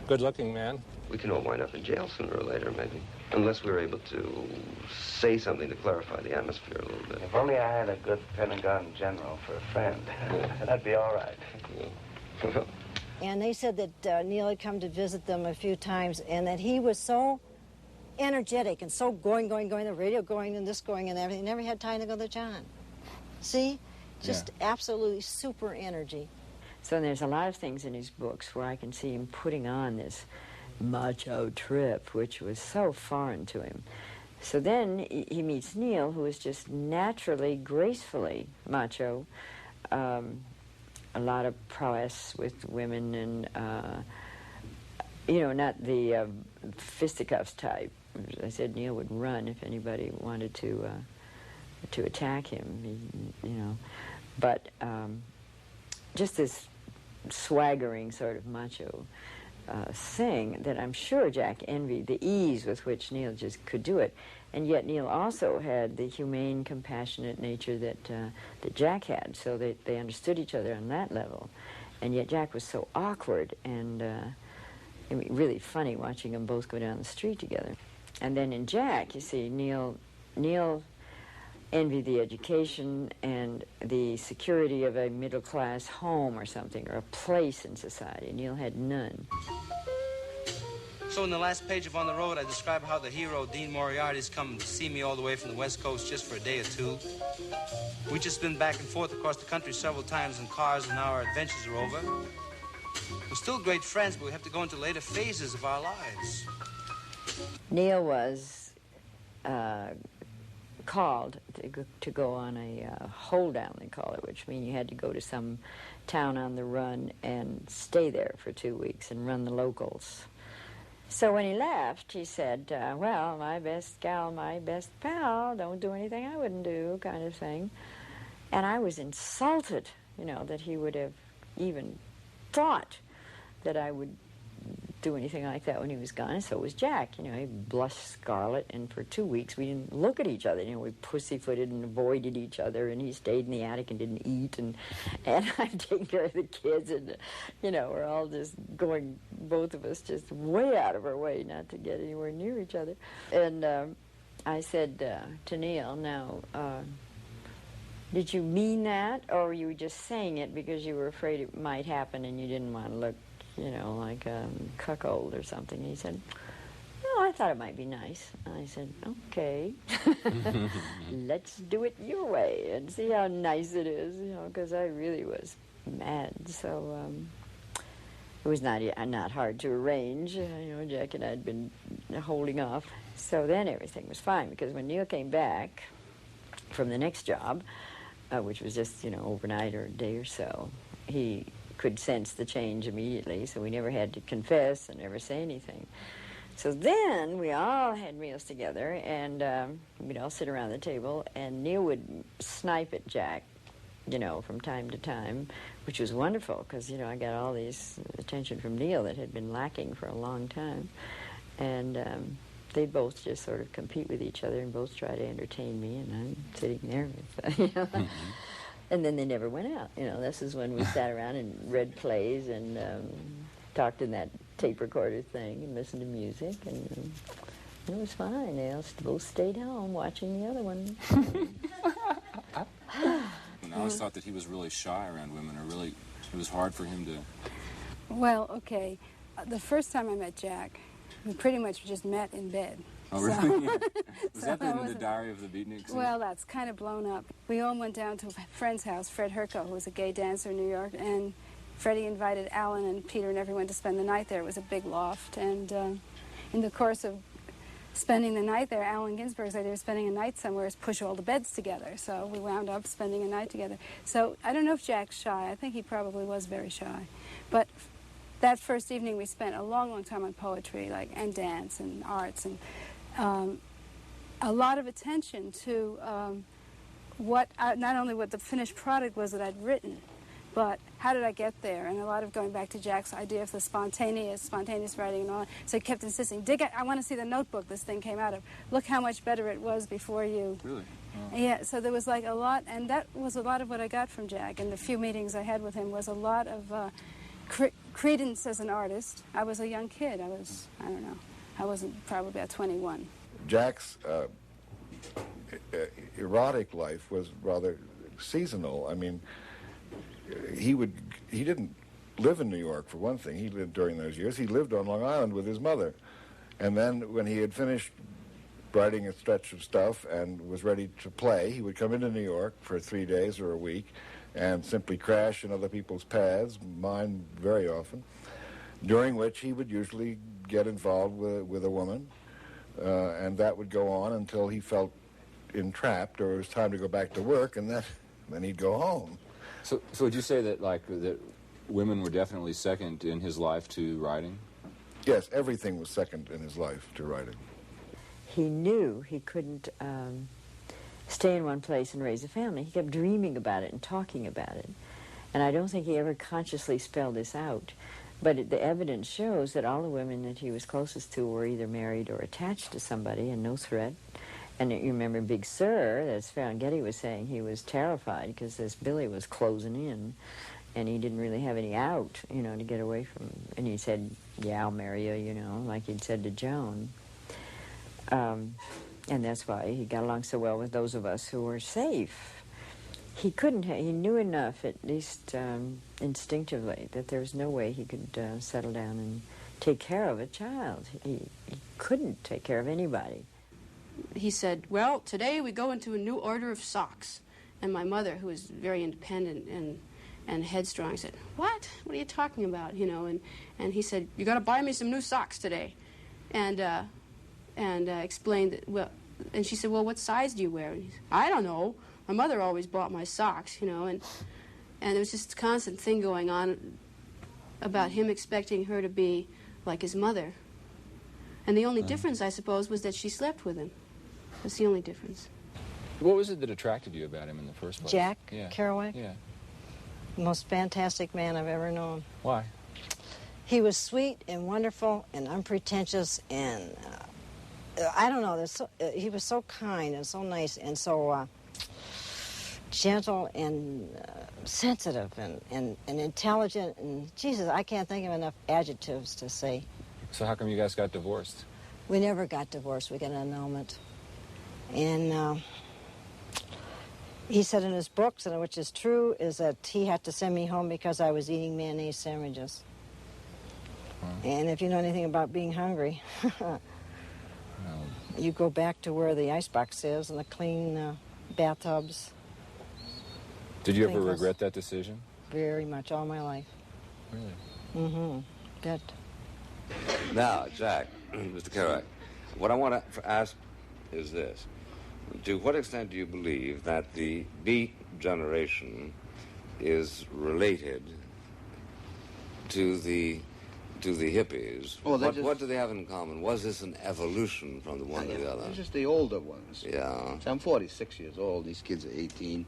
good-looking man. We can all wind up in jail sooner or later, maybe, unless we're able to say something to clarify the atmosphere a little bit. If only I had a good Pentagon general for a friend, that'd be all right. Yeah. And they said that Neil had come to visit them a few times, and that he was so energetic and so going, the radio going and this going and everything. Never had time to go to John. See? Just absolutely super energy. So there's a lot of things in his books where I can see him putting on this macho trip, which was so foreign to him. So then he meets Neil, who is just naturally, gracefully macho. A lot of prowess with women and, you know, not the fisticuffs type. As I said, Neil would run if anybody wanted to attack him, you know. But just this swaggering sort of macho thing that I'm sure Jack envied, the ease with which Neil just could do it. And yet Neil also had the humane, compassionate nature that Jack had, so they understood each other on that level. And yet Jack was so awkward and I mean, really funny watching them both go down the street together. And then in Jack, you see, Neil envied the education and the security of a middle-class home or something, or a place in society. Neil had none. So in the last page of On the Road, I describe how the hero, Dean Moriarty's come to see me all the way from the West Coast just for a day or two. We've just been back and forth across the country several times in cars, and now our adventures are over. We're still great friends, but we have to go into later phases of our lives. Neil was called to go on a hold-down, they call it, which means you had to go to some town on the run and stay there for 2 weeks and run the locals. So when he left, he said, well, my best gal, my best pal, don't do anything I wouldn't do, kind of thing. And I was insulted, you know, that he would have even thought that I would do anything like that when he was gone. And so was Jack. You know, he blushed scarlet, and for 2 weeks we didn't look at each other. You know, we pussyfooted and avoided each other, and he stayed in the attic and didn't eat, and I'm taking care of the kids, and, you know, we're all just going, both of us just way out of our way not to get anywhere near each other. And I said to Neil, now, did you mean that, or were you just saying it because you were afraid it might happen and you didn't want to look you know, like cuckold or something. And he said, "Oh, I thought it might be nice." I said, "Okay, let's do it your way and see how nice it is," you know, because I really was mad. So it was not hard to arrange. You know, Jack and I had been holding off. So then everything was fine, because when Neil came back from the next job, which was just, you know, overnight or a day or so, he could sense the change immediately, so we never had to confess and never say anything. So then we all had meals together, and we'd all sit around the table, and Neil would snipe at Jack, you know, from time to time, which was wonderful, because, you know, I got all this attention from Neil that had been lacking for a long time. And they'd both just sort of compete with each other and both try to entertain me, and I'm sitting there with, you know. And then they never went out. You know, this is when we sat around and read plays and talked in that tape recorder thing and listened to music, and it was fine. They all both stayed home watching the other one. And I always thought that he was really shy around women, or really, it was hard for him to... Well, okay, the first time I met Jack, we pretty much just met in bed. Oh, really? So, Was that in the Diary of the Beatniks? Well, that's kind of blown up. We all went down to a friend's house, Fred Herco, who was a gay dancer in New York, and Freddie invited Alan and Peter and everyone to spend the night there. It was a big loft, and in the course of spending the night there, Allen Ginsberg's idea of spending a night somewhere is push all the beds together. So we wound up spending a night together. So I don't know if Jack's shy. I think he probably was very shy. But that first evening we spent a long, long time on poetry, and dance and arts, and a lot of attention to not only what the finished product was that I'd written, but how did I get there? And a lot of going back to Jack's idea of the spontaneous writing and all that. So he kept insisting, I want to see the notebook this thing came out of. Look how much better it was before you. Really? Oh. Yeah, so there was like a lot, and that was a lot of what I got from Jack. And the few meetings I had with him was a lot of credence as an artist. I was a young kid. I wasn't probably about 21. Jack's erotic life was rather seasonal. I mean, he didn't live in New York, for one thing. He lived during those years. He lived on Long Island with his mother. And then when he had finished writing a stretch of stuff and was ready to play, he would come into New York for 3 days or a week and simply crash in other people's paths, mine very often, during which he would usually get involved with a woman, and that would go on until he felt entrapped or it was time to go back to work, and then he'd go home. So would you say that that women were definitely second in his life to writing? Yes, everything was second in his life to writing. He knew he couldn't stay in one place and raise a family. He kept dreaming about it and talking about it. And I don't think he ever consciously spelled this out. But the evidence shows that all the women that he was closest to were either married or attached to somebody, and no threat. And you remember Big Sur, as Ferlinghetti was saying, he was terrified because this Billy was closing in, and he didn't really have any out, to get away from. And he said, "Yeah, I'll marry you," like he'd said to Joan. And that's why he got along so well with those of us who were safe. He knew enough, at least instinctively, that there was no way he could settle down and take care of a child. He couldn't take care of anybody. He said, "Well, today we go into a new order of socks." And my mother, who was very independent and headstrong, said, What are you talking about? And he said, "You got to buy me some new socks today." And explained that, and she said, "Well, what size do you wear?" And he said, "I don't know. My mother always bought my socks," and there was just a constant thing going on about him expecting her to be like his mother. And the only difference, I suppose, was that she slept with him. That's the only difference. What was it that attracted you about him in the first place? Jack Yeah. Kerouac? Yeah. The most fantastic man I've ever known. Why? He was sweet and wonderful and unpretentious, and I don't know, he was so kind and so nice and so gentle and sensitive and intelligent, and Jesus, I can't think of enough adjectives to say. So how come you guys got divorced? We never got divorced. We got an annulment. And he said in his books, and which is true, is that he had to send me home because I was eating mayonnaise sandwiches. And if you know anything about being hungry, you go back to where the icebox is and the clean bathtubs. Did you ever Clean clothes. regret that decision? Very much, all my life. Really? Mm-hmm. Bet. Now, Jack, Mr. Kerouac, what I want to ask is this. To what extent do you believe that the Beat generation is related to the hippies? Oh, What do they have in common? Was this an evolution from the one to the other? They're just the older ones. Yeah. So I'm 46 years old. These kids are 18.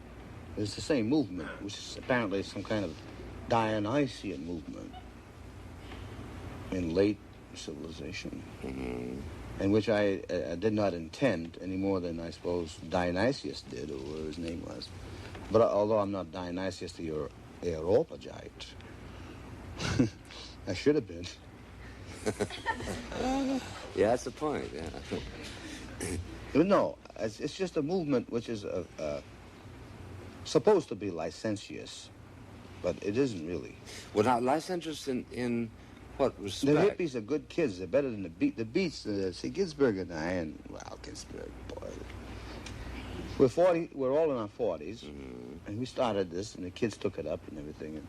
It's the same movement, which is apparently some kind of Dionysian movement in late civilization, in which I did not intend any more than I suppose Dionysius did, or whatever his name was. But although I'm not Dionysius the Areopagite, I should have been. Yeah, that's the point, yeah. But no, it's just a movement which is supposed to be licentious, but it isn't really. Well, now, licentious in what respect? The hippies are good kids. They're better than the Beats. See, Ginsberg and I, and, well, Ginsberg, boy. We're all in our 40s, and we started this, and the kids took it up and everything.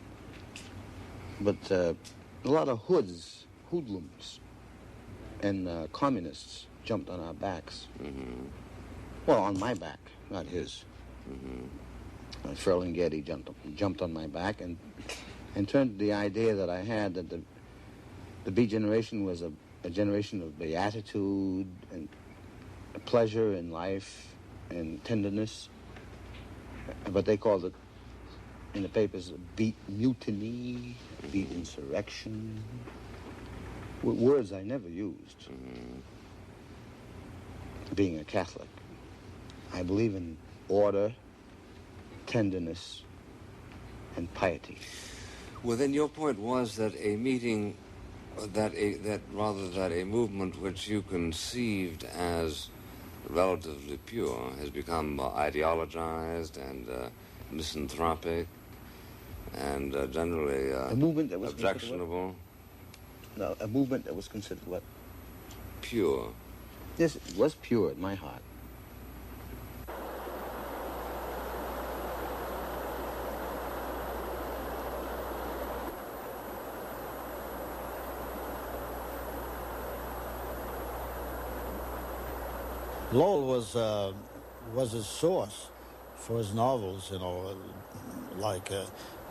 But a lot of hoodlums, and communists jumped on our backs. Well, on my back, not his. Ferlinghetti jumped on my back and turned the idea that I had that the Beat generation was a generation of beatitude and pleasure in life and tenderness. But they called it in the papers Beat mutiny, Beat insurrection, words I never used. Being a Catholic, I believe in order, tenderness, and piety. Well, then your point was that a meeting, that a movement which you conceived as relatively pure has become ideologized and misanthropic and generally a movement that was objectionable. No, a movement that was considered what? Pure. Yes, it was pure in my heart. Lowell was his source for his novels, you know, like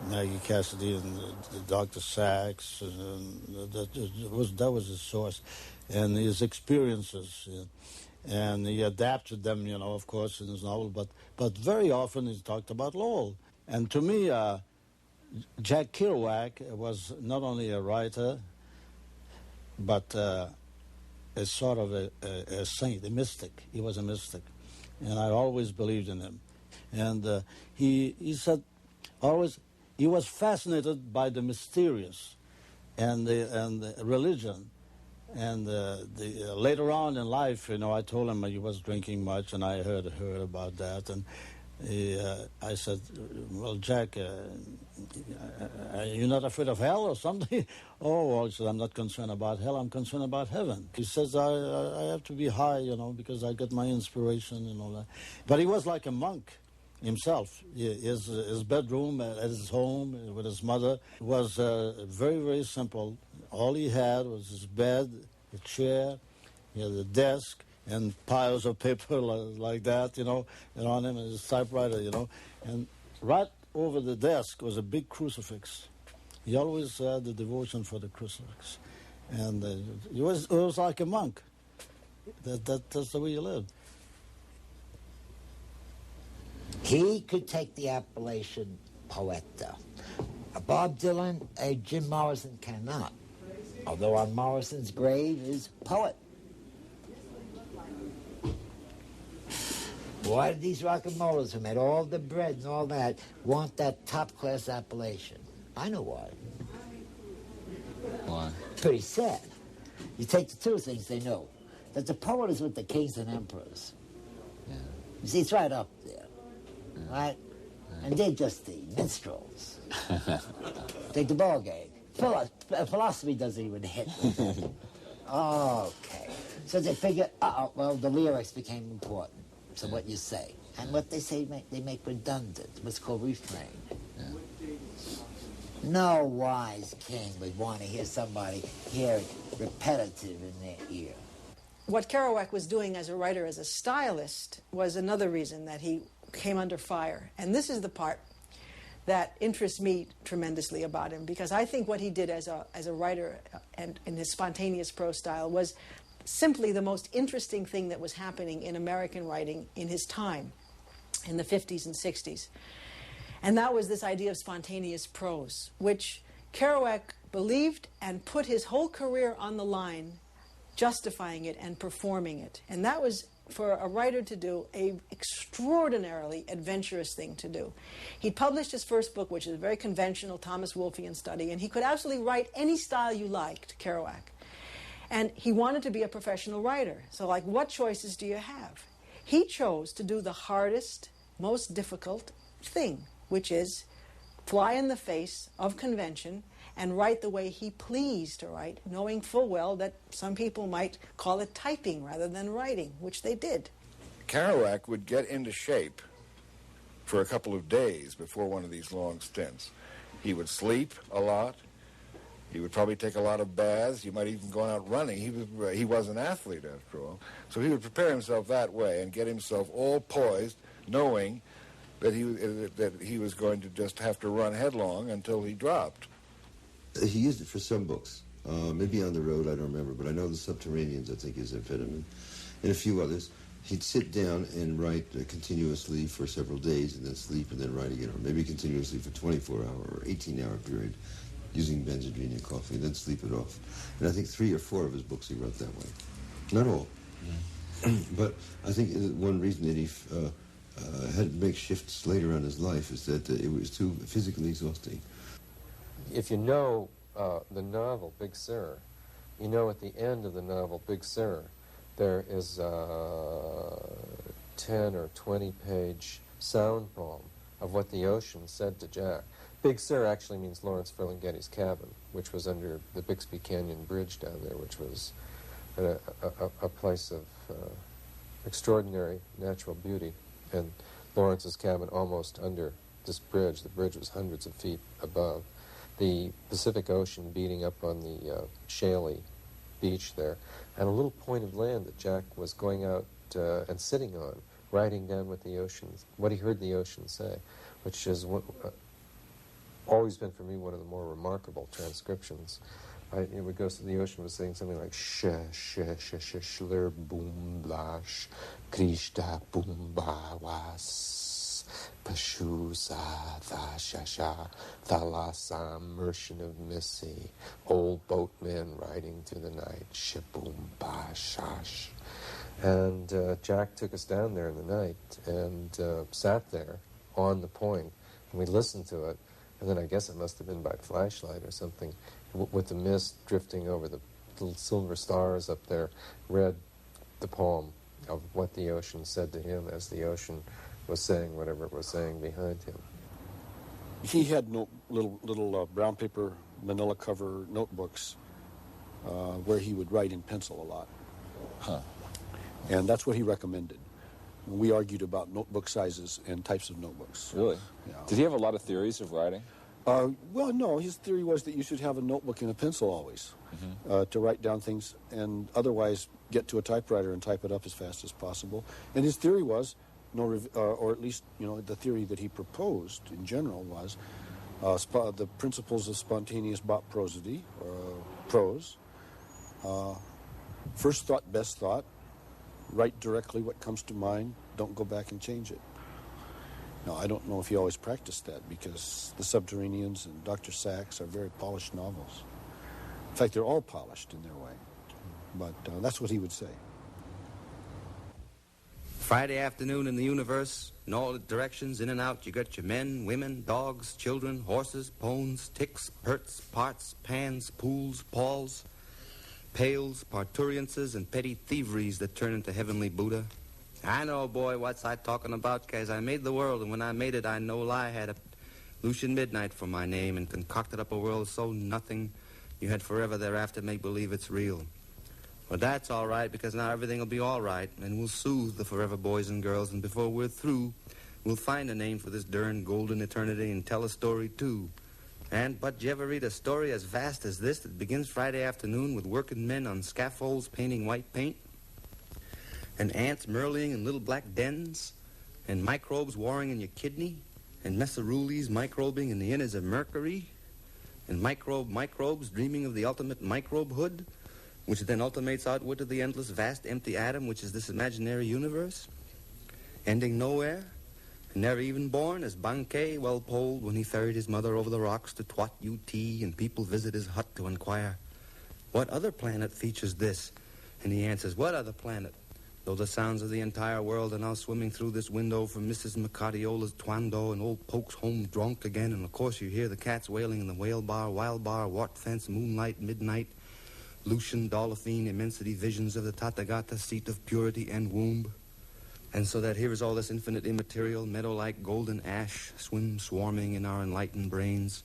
Maggie Cassidy and Dr. Sachs. That was his source, and his experiences, and he adapted them, you know, of course, in his novel. But very often he talked about Lowell, and to me, Jack Kerouac was not only a writer, but a sort of a saint, a mystic. He was a mystic, and I always believed in him. And he said always he was fascinated by the mysterious and the religion. And later on in life, you know, I told him he was drinking much, and I heard about that. And I said, well, Jack, you're not afraid of hell or something? Oh, well, he said, I'm not concerned about hell, I'm concerned about heaven. He says, I have to be high, you know, because I get my inspiration and all that. But he was like a monk himself. His bedroom at his home with his mother was very, very simple. All he had was his bed, a chair, he had a desk, and piles of paper like that, you know, and on him, and his typewriter, you know. And right over the desk was a big crucifix. He always had the devotion for the crucifix. And it was like a monk. That's the way he lived. He could take the appellation poet. Bob Dylan, Jim Morrison cannot. Although on Morrison's grave is poet. Why did these rock and rollers who made all the bread and all that want that top-class appellation? I know why. Why? Pretty sad. You take the two things they know. That the poet is with the kings and emperors. Yeah. You see, it's right up there. Right? And they're just the minstrels. Take the ball game. Philosophy doesn't even hit. Okay. So they figure, well, the lyrics became important. So what you say. And what they say, they make redundant, what's called refrain. No wise king would want to hear somebody hear it repetitive in their ear. What Kerouac was doing as a writer, as a stylist, was another reason that he came under fire. And this is the part that interests me tremendously about him, because I think what he did as a writer and in his spontaneous prose style was simply the most interesting thing that was happening in American writing in his time, in the 50s and 60s. And that was this idea of spontaneous prose, which Kerouac believed and put his whole career on the line, justifying it and performing it. And that was, for a writer to do, an extraordinarily adventurous thing to do. He'd published his first book, which is a very conventional Thomas Wolfian study, and he could absolutely write any style you liked, Kerouac. And he wanted to be a professional writer. So, like, what choices do you have? He chose to do the hardest, most difficult thing, which is fly in the face of convention and write the way he pleased to write, knowing full well that some people might call it typing rather than writing, which they did. Kerouac would get into shape for a couple of days before one of these long stints. He would sleep a lot. He would probably take a lot of baths. You might even go out running. He was an athlete, after all. So he would prepare himself that way and get himself all poised, knowing that he was going to just have to run headlong until he dropped. He used it for some books. Maybe On the Road, I don't remember, but I know The Subterraneans, I think, is Amphetamine, and a few others. He'd sit down and write continuously for several days and then sleep and then write again, or maybe continuously for 24-hour or 18-hour period, using Benzodrine and coffee, and then sleep it off. And I think 3 or 4 of his books he wrote that way. Not all. But I think one reason that he had to make shifts later on in his life is that it was too physically exhausting. If you know the novel Big Sur, you know at the end of the novel Big Sur, there is a 10 or 20-page sound poem of what the ocean said to Jack. Big Sur actually means Lawrence Ferlinghetti's cabin, which was under the Bixby Canyon Bridge down there, which was a place of extraordinary natural beauty. And Lawrence's cabin almost under this bridge. The bridge was hundreds of feet above. The Pacific Ocean beating up on the shaly beach there, and a little point of land that Jack was going out and sitting on, writing down what he heard the ocean say, which is always been for me one of the more remarkable transcriptions. It would go to the ocean was saying something like shler boom blash krishta boom ba was pashusa tha shasha thalasa immersion of missy old boatmen riding through the night shaboom ba shash. And Jack took us down there in the night and sat there on the point, and we listened to it. And then I guess it must have been by flashlight or something, with the mist drifting over the little silver stars up there, read the poem of what the ocean said to him as the ocean was saying whatever it was saying behind him. He had little brown paper, manila cover notebooks where he would write in pencil a lot. Huh. And that's what he recommended. We argued about notebook sizes and types of notebooks. Really? Yeah. Did he have a lot of theories of writing? Well, no. His theory was that you should have a notebook and a pencil always to write down things, and otherwise get to a typewriter and type it up as fast as possible. And his theory was, or at least the theory that he proposed in general was the principles of spontaneous prosody, prose. First thought, best thought. Write directly what comes to mind. Don't go back and change it. Now, I don't know if he always practiced that, because The Subterraneans and Dr. Sachs are very polished novels. In fact, they're all polished in their way. But that's what he would say. Friday afternoon in the universe, in all directions, in and out, you got your men, women, dogs, children, horses, pones, ticks, perts, parts, pans, pools, pauls, pails, parturiences, and petty thieveries that turn into heavenly Buddha. I know, boy, what's I talking about, 'cause I made the world, and when I made it, I no lie had a Lucian Midnight for my name, and concocted up a world so nothing you had forever thereafter make believe it's real. Well, that's all right, because now everything will be all right, and we'll soothe the forever boys and girls, and before we're through, we'll find a name for this darn golden eternity and tell a story, too. But did you ever read a story as vast as this that begins Friday afternoon with working men on scaffolds painting white paint? And ants murling in little black dens? And microbes warring in your kidney? And mesorules microbing in the innards of Mercury? And microbes dreaming of the ultimate microbehood, which then ultimates outward to the endless vast empty atom, which is this imaginary universe? Ending nowhere? And never even born, as Bankei well polled when he ferried his mother over the rocks to Twat UT, and people visit his hut to inquire, what other planet features this? And he answers, what other planet? Though the sounds of the entire world are now swimming through this window from Mrs. Macadiola's Twando and old Pokes home drunk again, and of course you hear the cats wailing in the whale bar, wild bar, wart fence, moonlight, midnight, Lucian, Dolphine, immensity, visions of the Tathagata, seat of purity and womb. And so that here is all this infinite immaterial, meadow-like golden ash swarming in our enlightened brains,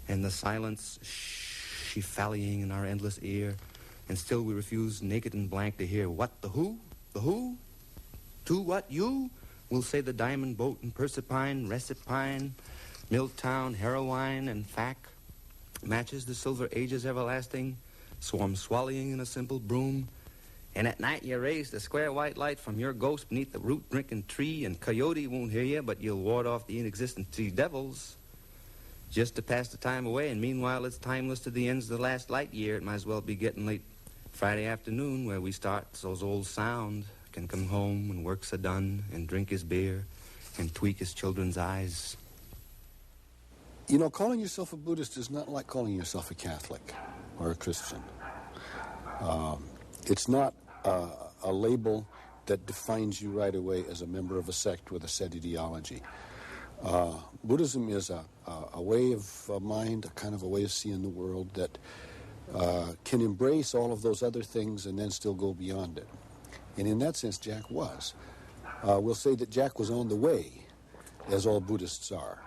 and the silence shifallying in our endless ear, and still we refuse naked and blank to hear what, the who? The who? To what, you? We'll say the diamond boat and Persipine, Recipine, Milltown, Heroine, and Fac, matches the silver ages everlasting, swarm swallowing in a simple broom, and at night you raise the square white light from your ghost beneath the root-drinking tree, and coyote won't hear you, but you'll ward off the inexistent sea devils just to pass the time away, and meanwhile it's timeless to the ends of the last light year. It might as well be getting late Friday afternoon where we start so's old Sound can come home when works are done and drink his beer and tweak his children's eyes. You know, calling yourself a Buddhist is not like calling yourself a Catholic or a Christian. It's not a label that defines you right away as a member of a sect with a set ideology. Buddhism is a way of mind, a kind of a way of seeing the world that can embrace all of those other things and then still go beyond it. And in that sense, Jack was. We'll say that Jack was on the way, as all Buddhists are.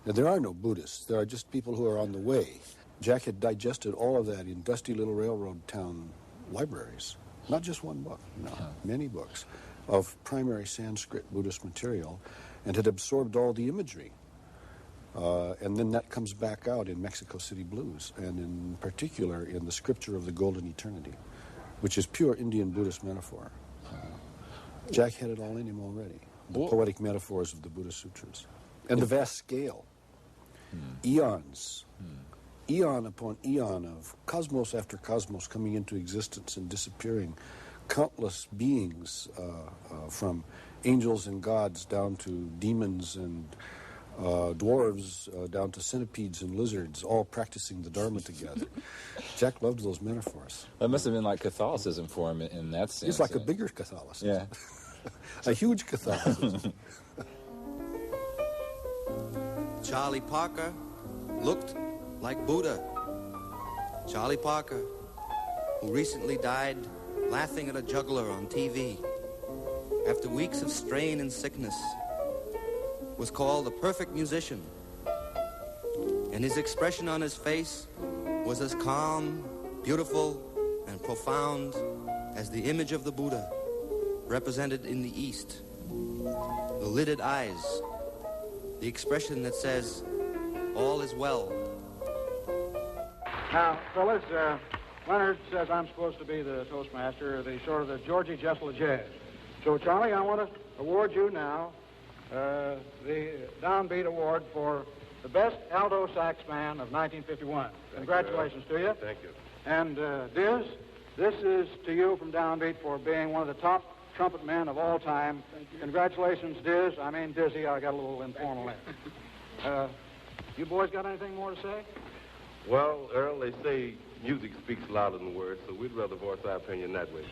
Now, there are no Buddhists. There are just people who are on the way. Jack had digested all of that in dusty little railroad town libraries. Not just one book, no, many books of primary Sanskrit Buddhist material, and had absorbed all the imagery. And then that comes back out in Mexico City Blues, and in particular in the scripture of the Golden Eternity, which is pure Indian Buddhist metaphor. Jack had it all in him already, the poetic metaphors of the Buddhist sutras. And the vast scale, eons, eon upon eon of cosmos after cosmos coming into existence and disappearing, countless beings from angels and gods down to demons and dwarves, down to centipedes and lizards, all practicing the Dharma together. Jack loved those metaphors. That must have been like Catholicism for him in that sense. It's like a bigger Catholicism. Yeah. A huge Catholicism. Charlie Parker looked like Buddha. Charlie Parker, who recently died laughing at a juggler on TV after weeks of strain and sickness, was called a perfect musician. And his expression on his face was as calm, beautiful, and profound as the image of the Buddha represented in the East. The lidded eyes, the expression that says, all is well. Now, fellas, Leonard says I'm supposed to be the Toastmaster, the Georgie Jessel of jazz. So, Charlie, I want to award you now the Downbeat Award for the best alto sax man of 1951. Congratulations to you. Thank you. And, Diz, this is to you from Downbeat for being one of the top trumpet men of all time. Thank you. Congratulations, Diz. I mean, Dizzy, I got a little informal there. You boys got anything more to say? Well, Earl, they say music speaks louder than words, so we'd rather voice our opinion that way.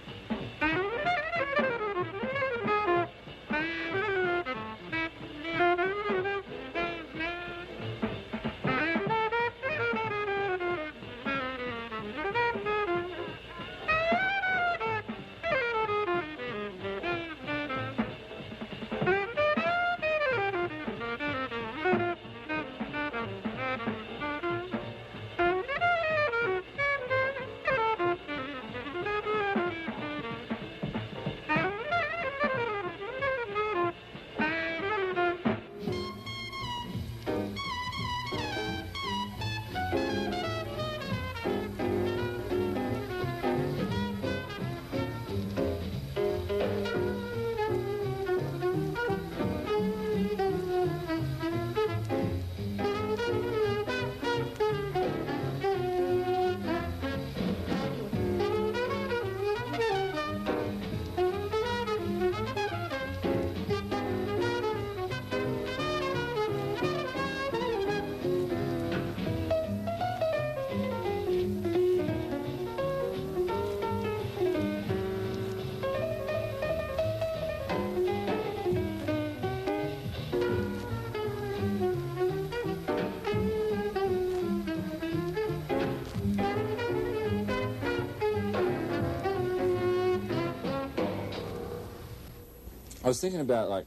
I was thinking about, like,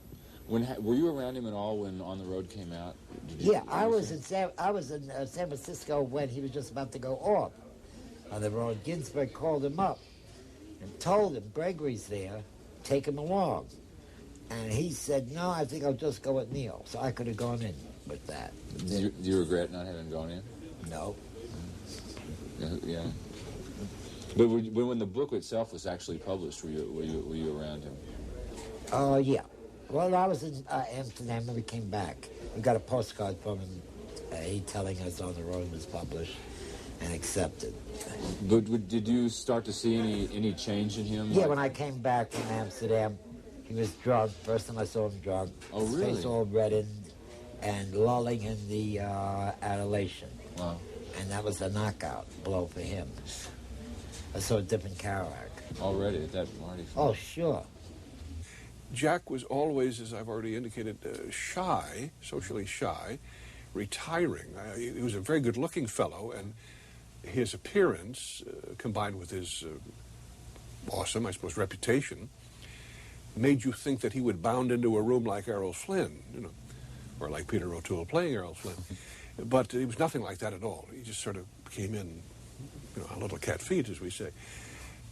were you around him at all when On the Road came out? Yeah, I was in San Francisco when he was just about to go off on the road. Ginsberg called him up and told him, Gregory's there, take him along. And he said, no, I think I'll just go with Neil. So I could have gone in with that. Do you regret not having gone in? No. Yeah. But when the book itself was actually published, were you around him? Oh, yeah. Well, I was in Amsterdam when we came back. We got a postcard from him, he telling us On the Road was published and accepted. But did you start to see any change in him? Yeah, when I came back from Amsterdam, he was drunk. First time I saw him drunk. Oh, really? His face all reddened and lulling in the adulation. Wow. And that was a knockout blow for him. I saw a different Kerouac. Already? Oh, sure. Jack was always, as I've already indicated, shy, socially shy, retiring. He was a very good-looking fellow, and his appearance, combined with his awesome, I suppose, reputation, made you think that he would bound into a room like Errol Flynn, or like Peter O'Toole playing Errol Flynn. But he was nothing like that at all. He just sort of came in, a little cat feet, as we say.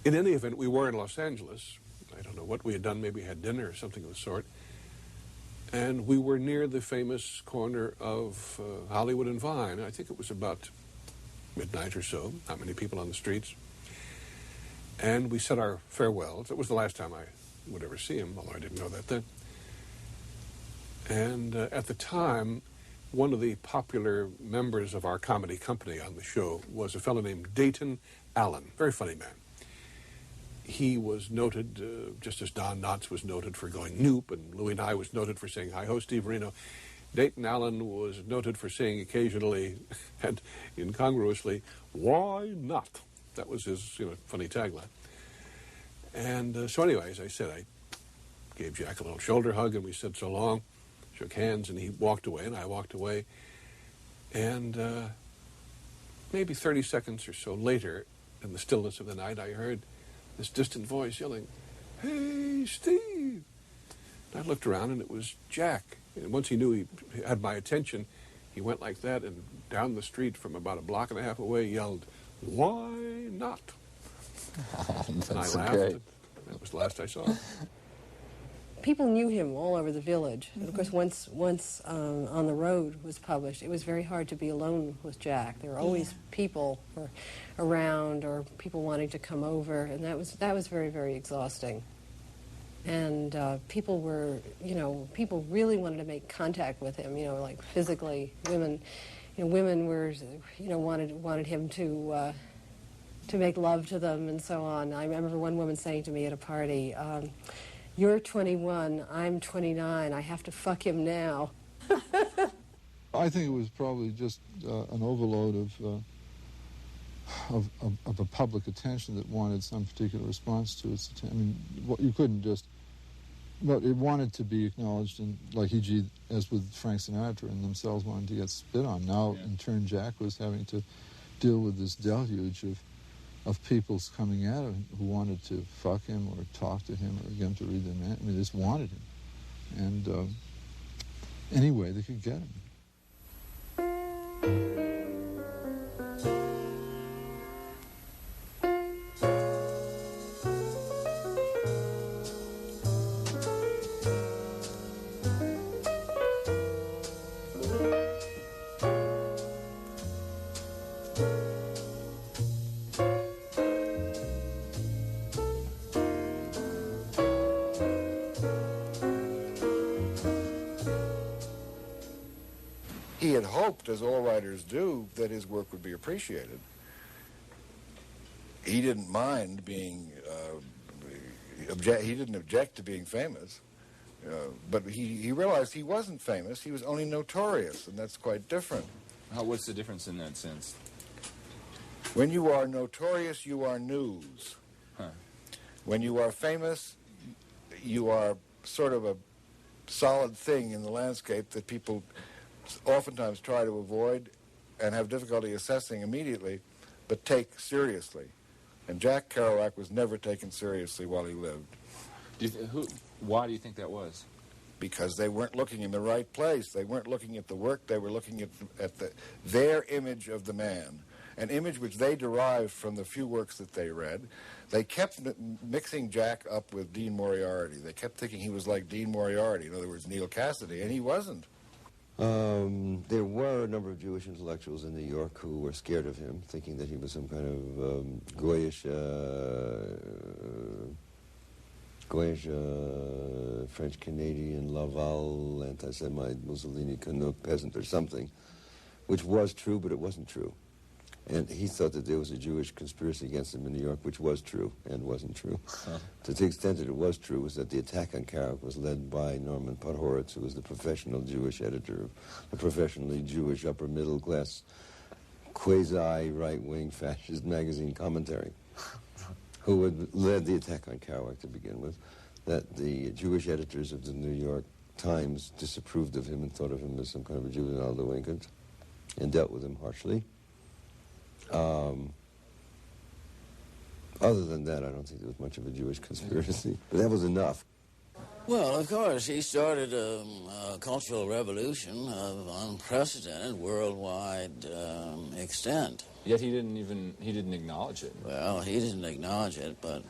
In any event, we were in Los Angeles. I don't know what we had done. Maybe had dinner or something of the sort. And we were near the famous corner of Hollywood and Vine. I think it was about midnight or so. Not many people on the streets. And we said our farewells. It was the last time I would ever see him, although I didn't know that then. And at the time, one of the popular members of our comedy company on the show was a fellow named Dayton Allen, very funny man. He was noted, just as Don Knotts was noted for going Noop, and Louis Nye was noted for saying, hi-ho, Steve Marino. Dayton Allen was noted for saying occasionally and incongruously, why not? That was his funny tagline. And so anyway, as I said, I gave Jack a little shoulder hug, and we said so long, shook hands, and he walked away, and I walked away. And maybe 30 seconds or so later, in the stillness of the night, I heard this distant voice yelling, hey, Steve! And I looked around, and it was Jack. And once he knew he had my attention, he went like that, and down the street from about a block and a half away yelled, why not? And I laughed. Great. That was the last I saw him. People knew him all over the village. And of course, once On the Road was published, it was very hard to be alone with Jack. There were always people around or people wanting to come over, and that was very, very exhausting. And people were, people really wanted to make contact with him, like physically. Women were, wanted him to make love to them and so on. I remember one woman saying to me at a party, you're 21, I'm 29, I have to fuck him now. I think it was probably just an overload of a public attention that wanted some particular response to its attention. I mean, you couldn't just, but it wanted to be acknowledged, and like E.G., as with Frank Sinatra, and themselves wanted to get spit on. Now, in turn, Jack was having to deal with this deluge of people coming at him who wanted to fuck him or talk to him or get him to read their man. I mean, they just wanted him. And any way they could get him. He had hoped, as all writers do, that his work would be appreciated. He didn't mind being, he didn't object to being famous, but he realized he wasn't famous, he was only notorious, and that's quite different. What's the difference in that sense? When you are notorious, you are news. Huh. When you are famous, you are sort of a solid thing in the landscape that people oftentimes try to avoid and have difficulty assessing immediately, but take seriously. And Jack Kerouac was never taken seriously while he lived. Why do you think that was? Because they weren't looking in the right place. They weren't looking at the work. They were looking at their image of the man, an image which they derived from the few works that they read. They kept mixing Jack up with Dean Moriarty. They kept thinking he was like Dean Moriarty, in other words, Neil Cassidy, and he wasn't. There were a number of Jewish intellectuals in New York who were scared of him, thinking that he was some kind of Goyish French-Canadian, Laval, anti-Semite, Mussolini, Canuck, peasant or something, which was true, but it wasn't true. And he thought that there was a Jewish conspiracy against him in New York, which was true and wasn't true. To the extent that it was true was that the attack on Kerouac was led by Norman Podhoretz, who was the professional Jewish editor of the professionally Jewish upper-middle-class quasi-right-wing fascist magazine Commentary, who had led the attack on Kerouac to begin with, that the Jewish editors of the New York Times disapproved of him and thought of him as some kind of a juvenile delinquent and dealt with him harshly. Other than that, I don't think there was much of a Jewish conspiracy. But that was enough. Well, of course, he started a cultural revolution of unprecedented worldwide extent. Yet he didn't acknowledge it. Well, he didn't acknowledge it, but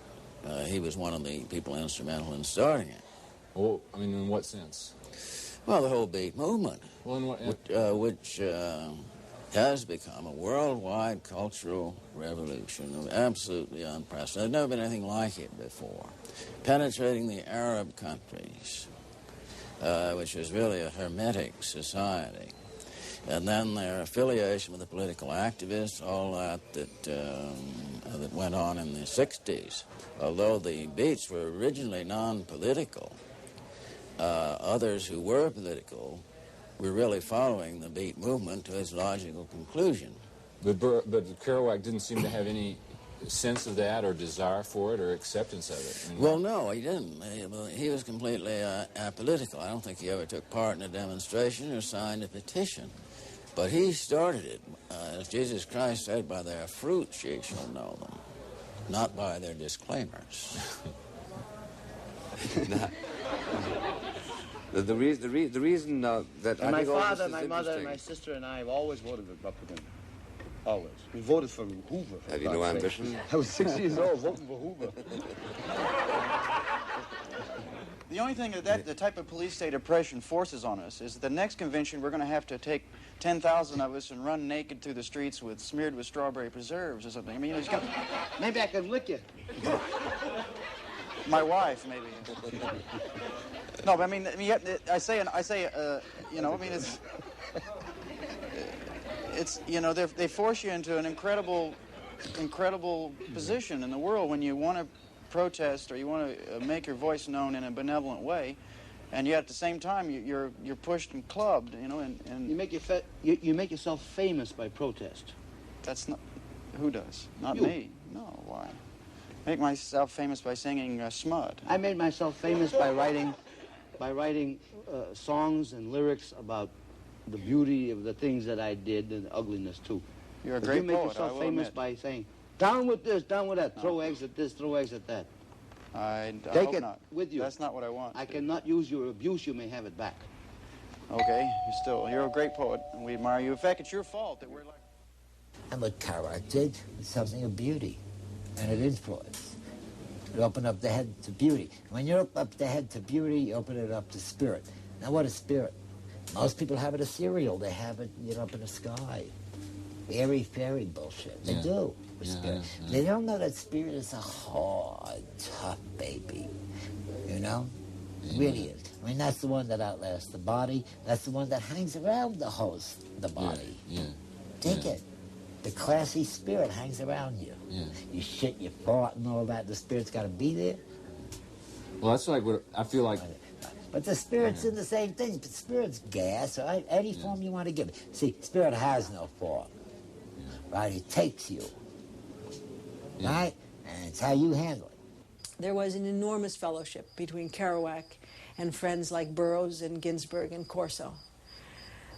he was one of the people instrumental in starting it. Well, I mean, in what sense? Well, the whole beat movement, well, in what, which has become a worldwide cultural revolution, absolutely unprecedented. There's never been anything like it before. Penetrating the Arab countries, which is really a hermetic society. And then their affiliation with the political activists, all that went on in the 60s. Although the Beats were originally non-political, others who were political were really following the Beat movement to its logical conclusion. But Kerouac didn't seem to have any sense of that or desire for it or acceptance of it. I mean, well, no, he didn't. He was completely apolitical. I don't think he ever took part in a demonstration or signed a petition. But he started it. As Jesus Christ said, by their fruits ye shall know them, not by their disclaimers. The reason that and my father, my mother, my sister, and I have always voted for Republican. Always. We voted for Hoover. Have you no ambition? I was 6 years old voting for Hoover. The only thing that the type of police state oppression forces on us is that the next convention we're going to have to take 10,000 of us and run naked through the streets smeared with strawberry preserves or something. I mean, maybe I could lick you. My wife, maybe. No, but I mean, I say, you know, I mean, it's, you know, they force you into an incredible position in the world when you want to protest or you want to make your voice known in a benevolent way, and yet at the same time you're pushed and clubbed, you know, and you make yourself famous by protest. That's not who does, not you. Me. No, why? Make myself famous by singing Smud. I made myself famous by writing songs and lyrics about the beauty of the things that I did and the ugliness too. You're a great poet. You make poet, yourself I will famous admit. by saying, down with this, down with that, No. throw eggs at this, throw eggs at that. I Take hope it not. with you. That's not what I want. I cannot use your abuse, you may have it back. Okay, you're a great poet, and we admire you. In fact, it's your fault that we're like... And what Kerouac did was something of beauty, and it influenced. It opened up the head to beauty. When you open up the head to beauty, you open it up to spirit. Now, what is spirit? Most people have it ethereal. They have it, you know, up in the sky. Airy fairy bullshit. They do. With spirit. They don't know that spirit is a hard, tough baby. You know? It really is. I mean, that's the one that outlasts the body. That's the one that hangs around the body. Take it. The classy spirit hangs around you. You shit, you fart, and all that. The spirit's got to be there. Well, that's like what I feel like. But the spirit's in the same thing. But spirit's gas, right? Any form you want to give it. See, spirit has no form. Right? It takes you. Right? And it's how you handle it. There was an enormous fellowship between Kerouac and friends like Burroughs and Ginsberg and Corso.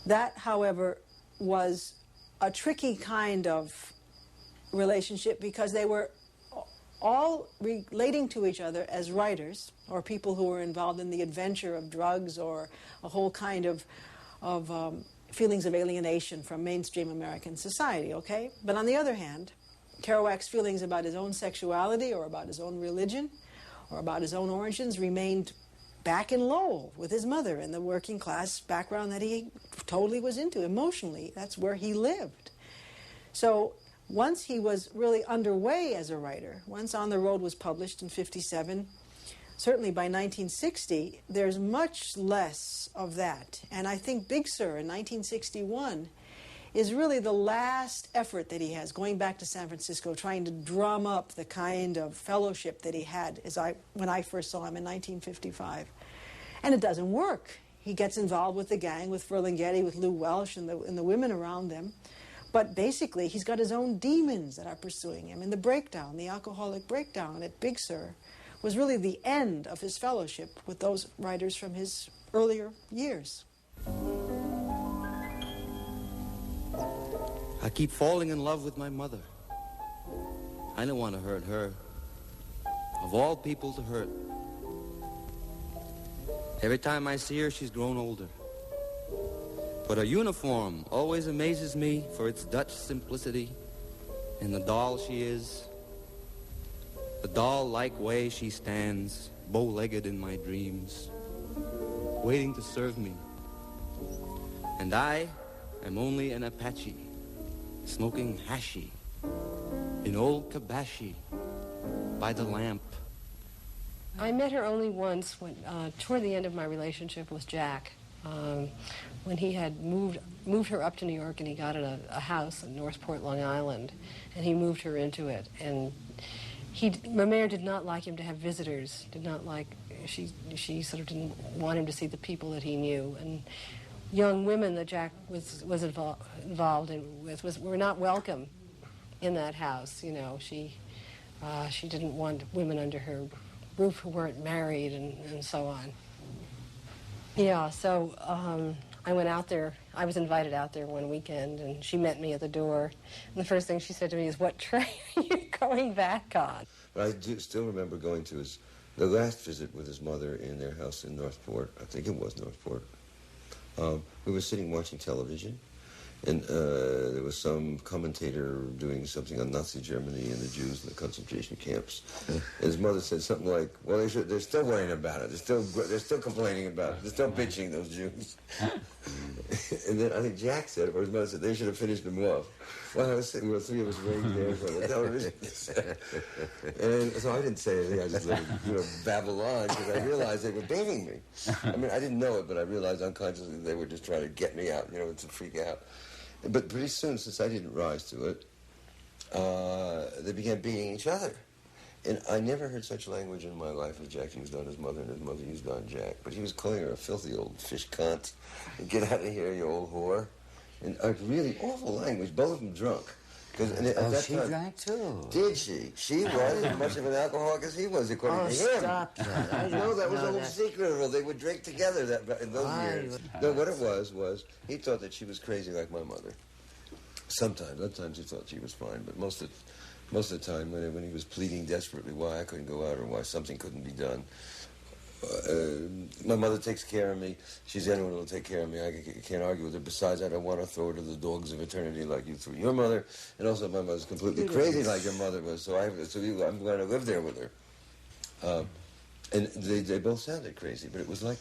That, however, was a tricky kind of relationship because they were all relating to each other as writers or people who were involved in the adventure of drugs or a whole kind of feelings of alienation from mainstream American society, okay? But on the other hand, Kerouac's feelings about his own sexuality or about his own religion or about his own origins remained back in Lowell with his mother in the working class background that he totally was into emotionally. That's where he lived. So once he was really underway as a writer, once On the Road was published in 1957, certainly by 1960, there's much less of that. And I think Big Sur in 1961 is really the last effort that he has, going back to San Francisco, trying to drum up the kind of fellowship that he had when I first saw him in 1955. And it doesn't work. He gets involved with the gang, with Ferlinghetti, with Lou Welsh, and the women around them. But basically, he's got his own demons that are pursuing him. And the breakdown, the alcoholic breakdown at Big Sur, was really the end of his fellowship with those writers from his earlier years. I keep falling in love with my mother. I don't want to hurt her. Of all people to hurt. Every time I see her, she's grown older. But her uniform always amazes me for its Dutch simplicity and the doll she is. The doll-like way she stands, bow-legged in my dreams, waiting to serve me. And I am only an Apache, smoking hashi in old Kabashi by the lamp. I met her only once when, toward the end of my relationship with Jack, when he had moved her up to New York, and he got a house in Northport, Long Island, and he moved her into it. And Mamere did not like him to have visitors, did not like, she sort of didn't want him to see the people that he knew. And young women that Jack was involved with were not welcome in that house. You know, she didn't want women under her roof who weren't married and so on. Yeah, so I went out there. I was invited out there one weekend, and she met me at the door. And the first thing she said to me is, "What train are you going back on?" But I do still remember going to the last visit with his mother in their house in Northport. I think it was Northport. We were sitting watching television, and there was some commentator doing something on Nazi Germany and the Jews in the concentration camps. And his mother said something like, "Well, they're still worrying about it. They're still complaining about it. They're still bitching, those Jews." And then I think Jack said, or his mother said, "They should have finished them off." Well, I was sitting with three of us right there in front of the television. And so I didn't say anything. I just let it, babble on, because I realized they were baiting me. I mean, I didn't know it, but I realized unconsciously they were just trying to get me out, to freak out. But pretty soon, since I didn't rise to it, they began beating each other. And I never heard such language in my life as Jack used on his mother and his mother used on Jack. But he was calling her a filthy old fish cunt. "Get out of here, you old whore." And a really awful language, both of them drunk. She drank too. Did she? She was as much of an alcoholic as he was, according to him. Stop that. I know, that was the whole secret of it. They would drink together in those years. No, what it was he thought that she was crazy like my mother. Sometimes he thought she was fine, but most of the time when he was pleading desperately why I couldn't go out or why something couldn't be done, my mother takes care of me. She's anyone who will take care of me. I can't argue with her. Besides, I don't want to throw her to the dogs of eternity like you threw your mother. And also, my mother's completely crazy like your mother was. So I'm going to live there with her. And they both sounded crazy, but it was like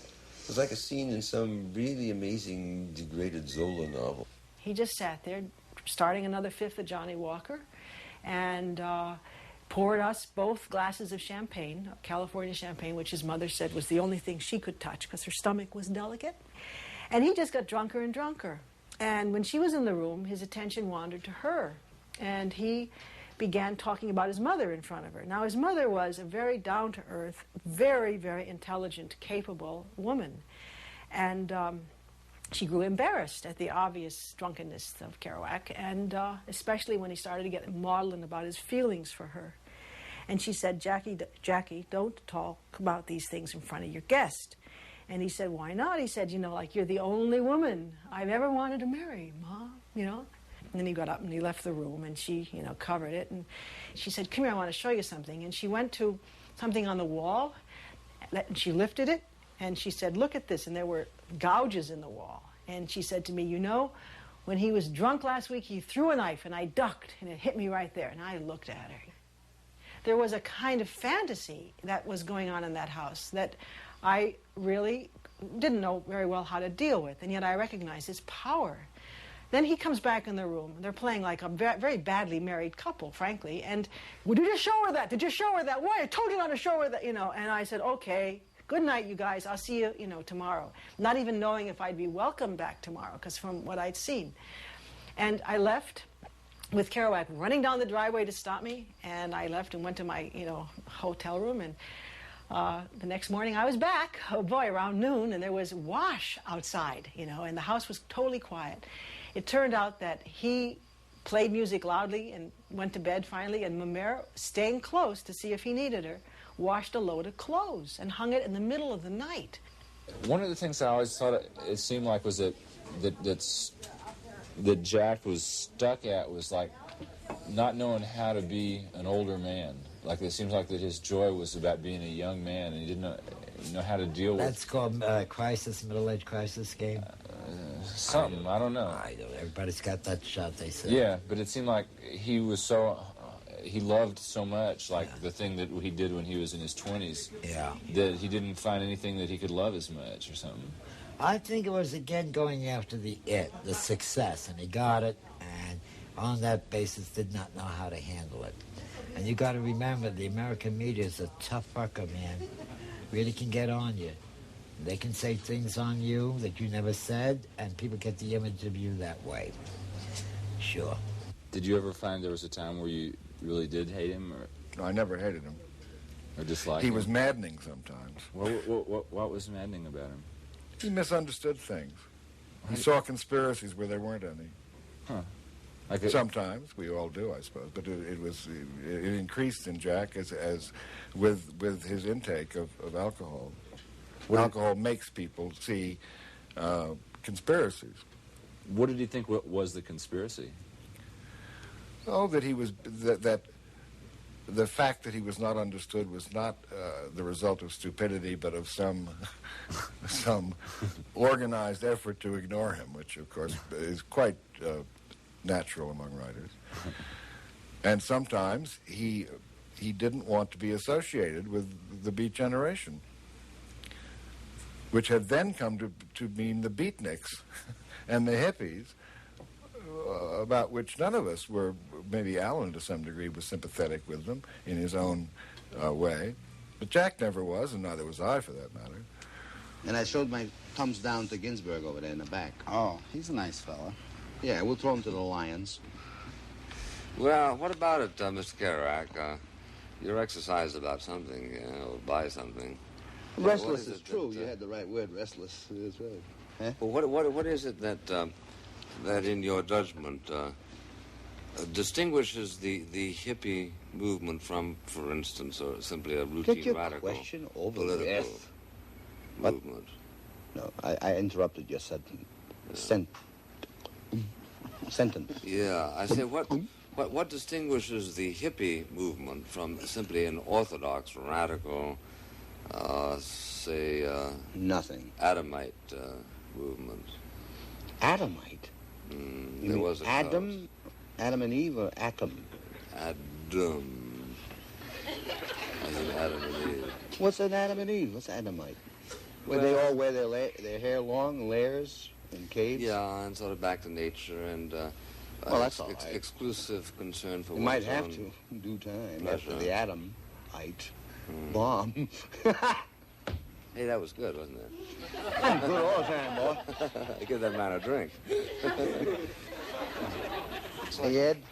a scene in some really amazing degraded Zola novel. He just sat there, starting another fifth of Johnny Walker, and poured us both glasses of champagne, California champagne, which his mother said was the only thing she could touch because her stomach was delicate. And he just got drunker and drunker. And when she was in the room, his attention wandered to her. And he began talking about his mother in front of her. Now, his mother was a very down-to-earth, very, very intelligent, capable woman. And she grew embarrassed at the obvious drunkenness of Kerouac, and especially when he started to get maudlin about his feelings for her. And she said, Jackie, don't talk about these things in front of your guest. And he said, "Why not?" He said, "Like you're the only woman I've ever wanted to marry, Mom, And then he got up and he left the room, and she, you know, covered it. And she said, "Come here, I want to show you something." And she went to something on the wall, and she lifted it, and she said, "Look at this." And there were gouges in the wall. And she said to me, "You know, when he was drunk last week, he threw a knife, and I ducked, and it hit me right there." And I looked at her. There was a kind of fantasy that was going on in that house that I really didn't know very well how to deal with, and yet I recognized its power. Then he comes back in the room. They're playing like a very badly married couple, frankly. And, "Well, did you show her that? Did you show her that? Why? I told you not to show her that," you know. And I said, "Okay, good night, you guys. I'll see you, you know, tomorrow." Not even knowing if I'd be welcome back tomorrow, because from what I'd seen. And I left with Kerouac running down the driveway to stop me. And I left and went to my, you know, hotel room. And the next morning I was back, oh boy, around noon, and there was wash outside, you know, and the house was totally quiet. It turned out that he played music loudly and went to bed finally, and Mamere, staying close to see if he needed her, washed a load of clothes and hung it in the middle of the night. One of the things I always thought it seemed like was that Jack was stuck at was like not knowing how to be an older man. Like it seems like that his joy was about being a young man, and he didn't know how to deal with. That's called crisis, middle-age crisis game. Something, I don't know. I don't know. Everybody's got that shot, they say. Yeah, but it seemed like he was so, he loved so much, like the thing that he did when he was in his 20s. Yeah. That he didn't find anything that he could love as much or something. I think it was, again, going after the success, and he got it, and on that basis did not know how to handle it. And you got to remember, the American media is a tough fucker, man. Really can get on you. They can say things on you that you never said, and people get the image of you that way. Sure. Did you ever find there was a time where you really did hate him? Or? No, I never hated him. Or disliked him? He was maddening sometimes. What was maddening about him? He misunderstood things. He saw conspiracies where there weren't any. Huh. Sometimes we all do, I suppose, but it increased in Jack as with his intake of alcohol. Alcohol makes people see conspiracies. What did he think was the conspiracy? Oh, that he was that the fact that he was not understood was not the result of stupidity, but of some organized effort to ignore him, which of course is quite natural among writers. And sometimes he didn't want to be associated with the Beat Generation, which had then come to mean the beatniks and the hippies, about which none of us were. Maybe Alan to some degree was sympathetic with them in his own way, but Jack never was, and neither was I for that matter. And I showed my thumbs down to Ginsberg over there in the back. Oh, he's a nice fella. Yeah, we'll throw him to the lions. Well, what about it, Mr. Kerouac? You're exercised about something, or by something. Restless is true. You had the right word, restless. That's right. Huh? Well, what is it that that in your judgment distinguishes the hippie movement from, for instance, or simply a routine Get your radical question over political with. movement? No, I interrupted your sentence. Yeah, I say what distinguishes the hippie movement from simply an orthodox radical, nothing, Adamite movement? Adamite? There was a Adam and Eve, or Atom? Adam. As in Adam and Eve. What's an Adam and Eve? What's Adamite? Where they all wear their hair long, layers, in caves? Yeah, and sort of back to nature, and well, that's all right. Exclusive concern for you might have to in due time pleasure. After the Adamite bomb. Hey, that was good, wasn't it? Good all the time, boy. Give that man a drink. Hey, Ed,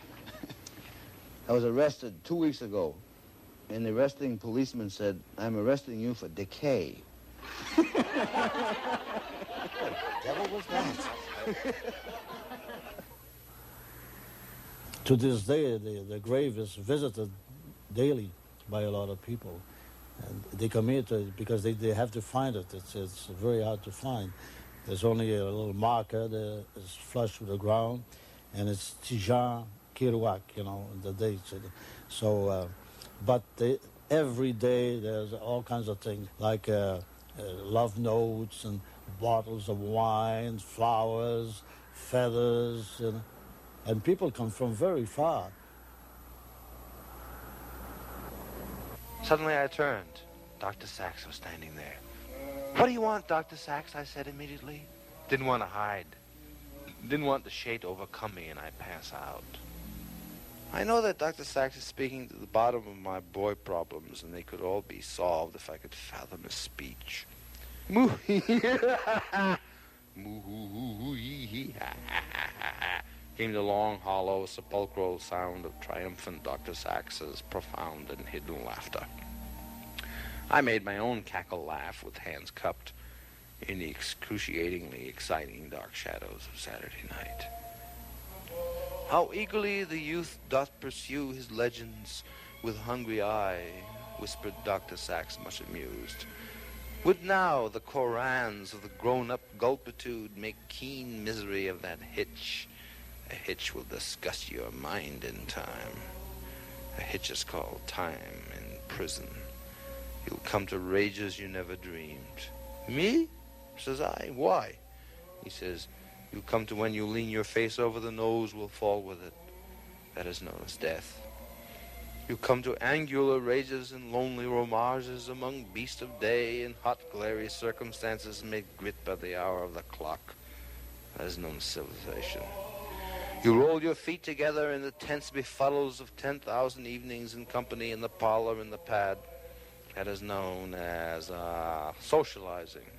I was arrested 2 weeks ago, and the arresting policeman said, "I'm arresting you for decay." What the devil was that? To this day, the grave is visited daily by a lot of people. And they come here because they have to find it. It's very hard to find. There's only a little marker that is flush with the ground, and it's Jean Kerouac, you know, the dates. So, but every day there's all kinds of things like love notes and bottles of wine, flowers, feathers, and people come from very far. Suddenly I turned. Dr. Sachs was standing there. "What do you want, Dr. Sachs?" I said immediately. Didn't want to hide. Didn't want the shade to overcome me and I pass out. I know that Dr. Sachs is speaking to the bottom of my boy problems, and they could all be solved if I could fathom his speech. Came the long, hollow, sepulchral sound of triumphant Dr. Sachs's profound and hidden laughter. I made my own cackle laugh with hands cupped in the excruciatingly exciting dark shadows of Saturday night. How eagerly the youth doth pursue his legends with hungry eye, whispered Dr. Sachs, much amused. Would now the Korans of the grown-up gulpitude make keen misery of that hitch? A hitch will disgust your mind in time. A hitch is called time in prison. You'll come to rages you never dreamed. Me? Says I. Why? He says, you'll come to when you lean your face over, the nose will fall with it. That is known as death. You come to angular rages and lonely romages among beasts of day in hot, glary circumstances made grit by the hour of the clock. That is known as civilization. You roll your feet together in the tense befuddles of 10,000 evenings in company in the parlor in the pad. That is known as socializing.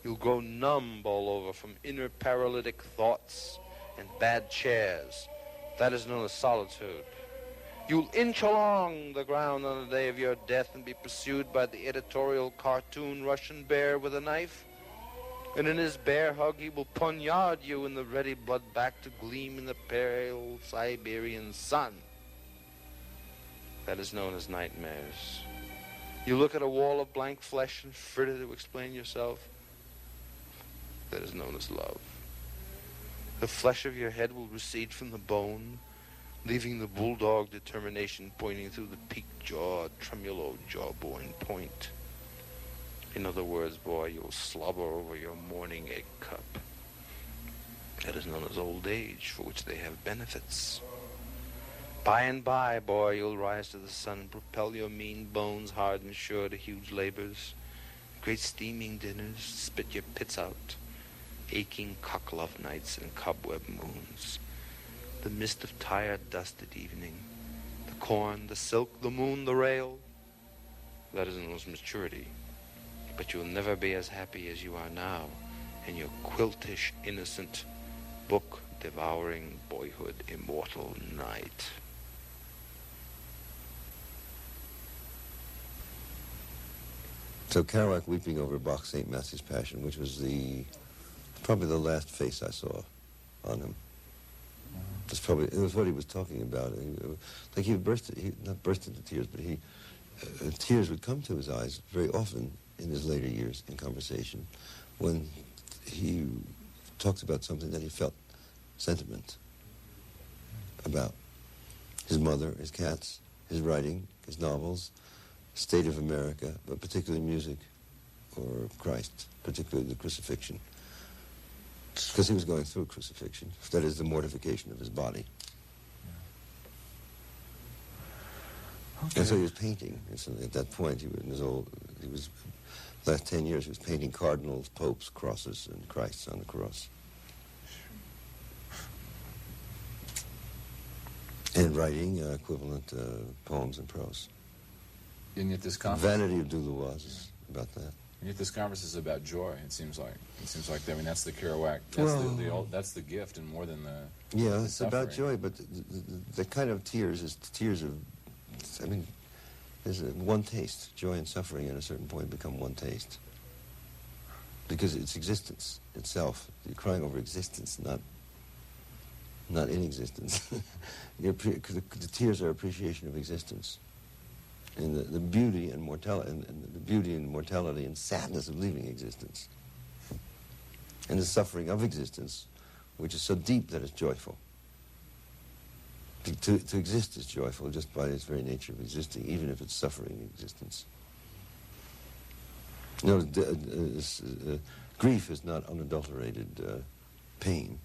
You'll grow numb all over from inner paralytic thoughts and bad chairs. That is known as solitude. You'll inch along the ground on the day of your death and be pursued by the editorial cartoon Russian bear with a knife. And in his bear hug, he will poniard you in the ready blood back to gleam in the pale Siberian sun. That is known as nightmares. You look at a wall of blank flesh and fritter to explain yourself. That is known as love. The flesh of your head will recede from the bone, leaving the bulldog determination pointing through the peak-jawed, tremulo jawbone point. In other words, boy, you'll slobber over your morning egg cup. That is known as old age, for which they have benefits. By and by, boy, you'll rise to the sun and propel your mean bones hard and sure to huge labors, great steaming dinners, spit your pits out, aching cock-love nights and cobweb moons, the mist of tired, dusted evening, the corn, the silk, the moon, the rail. That is known as maturity. But you'll never be as happy as you are now in your quiltish, innocent, book-devouring, boyhood, immortal night. So Kerouac weeping over Bach's St. Matthew's Passion, which was probably the last face I saw on him. It was what he was talking about. Like he not burst into tears, but tears would come to his eyes very often in his later years in conversation when he talked about something that he felt sentiment about. His mother, his cats, his writing, his novels, state of America, but particularly music, or Christ, particularly the crucifixion. Because he was going through crucifixion. That is the mortification of his body. Okay. And so he was painting. And so at that point, last 10 years, he was painting cardinals, popes, crosses, and Christs on the cross. And writing equivalent poems and prose. And yet this conference, Vanity of Doulouas is about that. And yet this conference is about joy. It seems like. I mean, that's the Kerouac. That's the gift, and more than the. Yeah, the it's suffering. about joy, but the kind of tears is tears of. I mean, there's one taste. Joy and suffering at a certain point become one taste. Because it's existence itself. You're crying over existence, not in existence. The tears are appreciation of existence. And the beauty and mortality, and the beauty and mortality and sadness of leaving existence, and the suffering of existence, which is so deep that it's joyful. To exist is joyful just by its very nature of existing, even if it's suffering existence. You know, grief is not unadulterated pain.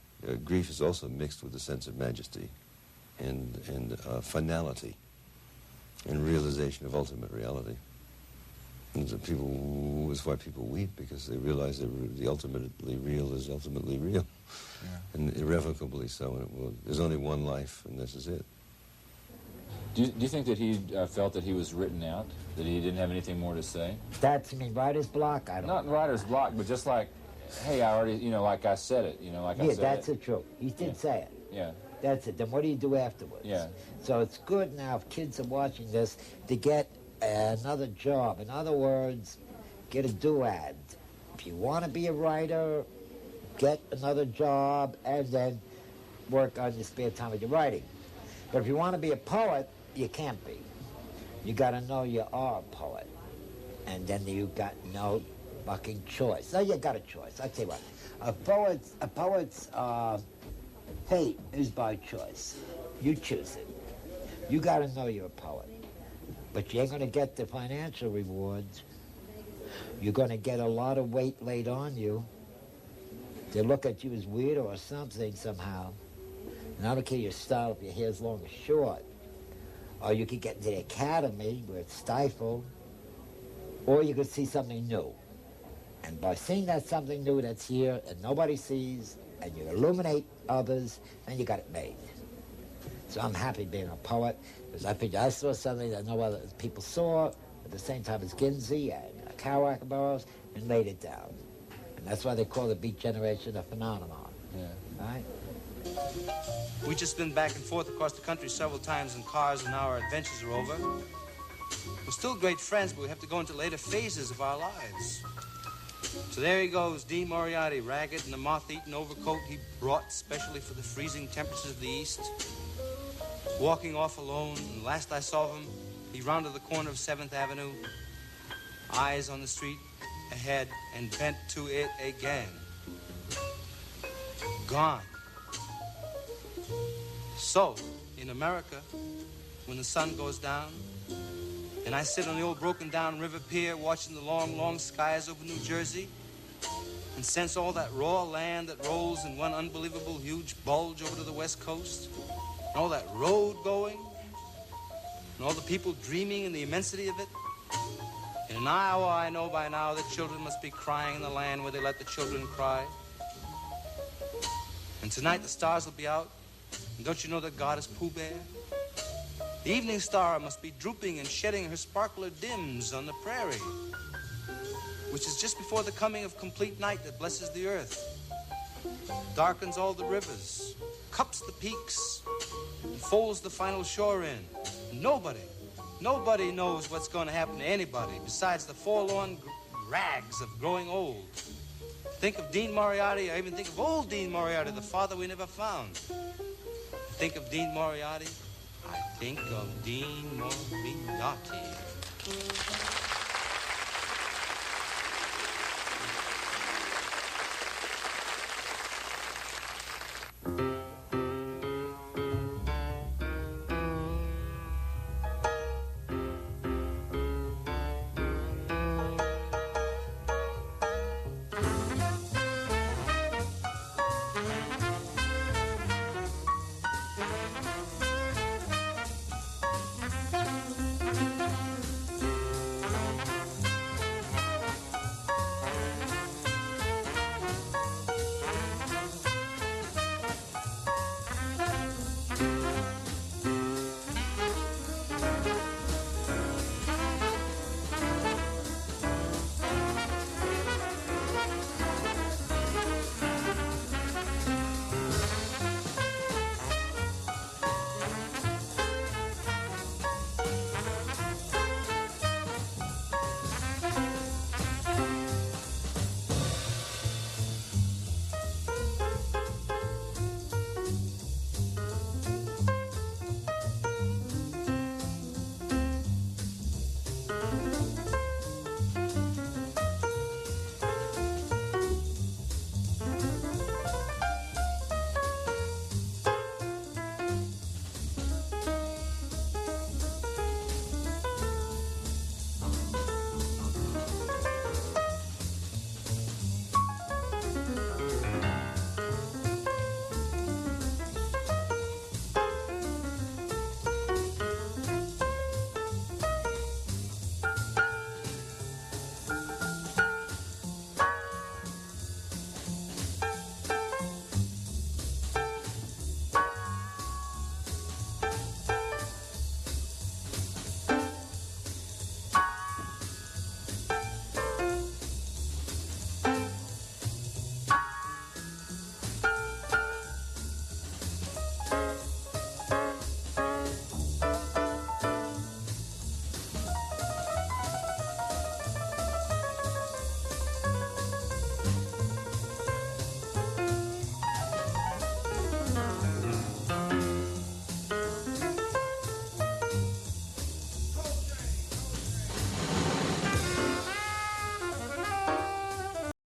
Grief is also mixed with a sense of majesty and finality and realization of ultimate reality. And so that's why people weep, because they realize that the ultimately real is ultimately real, and irrevocably so. And there's only one life, and this is it. Do you think that he felt that he was written out, that he didn't have anything more to say? That's, I mean, writer's block? I don't know. Not writer's block, but just like, hey, I already, like I said it, like I said it. Yeah, that's the truth. He did say it. Yeah. That's it. Then what do you do afterwards? Yeah. So it's good now, if kids are watching this, to get another job. In other words, get a duad. If you want to be a writer, get another job and then work on your spare time with your writing. But if you want to be a poet, you can't be. You got to know you are a poet. And then you got no fucking choice. So you got a choice. I'll tell you what. A poet's fate is by choice. You choose it. You got to know you're a poet. But you ain't going to get the financial rewards. You're going to get a lot of weight laid on you. They look at you as weird or something somehow. And I don't care your style, if your hair's long or short. Or you could get into the academy where it's stifled. Or you could see something new. And by seeing that something new that's here and nobody sees, and you illuminate others, then you got it made. So I'm happy being a poet, because I figured I saw something that no other people saw at the same time as Ginsey and Kerouac and Burroughs, and laid it down. And that's why they call the Beat Generation a phenomenon. Yeah. Right? We've just been back and forth across the country several times in cars, and now our adventures are over. We're still great friends, but we have to go into later phases of our lives. So there he goes, Dean Moriarty, ragged in a moth-eaten overcoat he brought specially for the freezing temperatures of the East. Walking off alone, and last I saw him, he rounded the corner of 7th Avenue, eyes on the street ahead, and bent to it again. Gone. So, in America, when the sun goes down, and I sit on the old broken-down river pier watching the long, long skies over New Jersey, and sense all that raw land that rolls in one unbelievable huge bulge over to the West Coast, and all that road going, and all the people dreaming in the immensity of it. In an hour, I know by now that children must be crying in the land where they let the children cry. And tonight the stars will be out, and don't you know that God is Pooh Bear? The evening star must be drooping and shedding her sparkler dims on the prairie, which is just before the coming of complete night that blesses the earth, darkens all the rivers, cups the peaks, and folds the final shore in. Nobody knows what's going to happen to anybody besides the forlorn rags of growing old. Think of Dean Moriarty, or even think of old Dean Moriarty, the father we never found. Think of Dean Moriarty, I think of Dean Moriarty.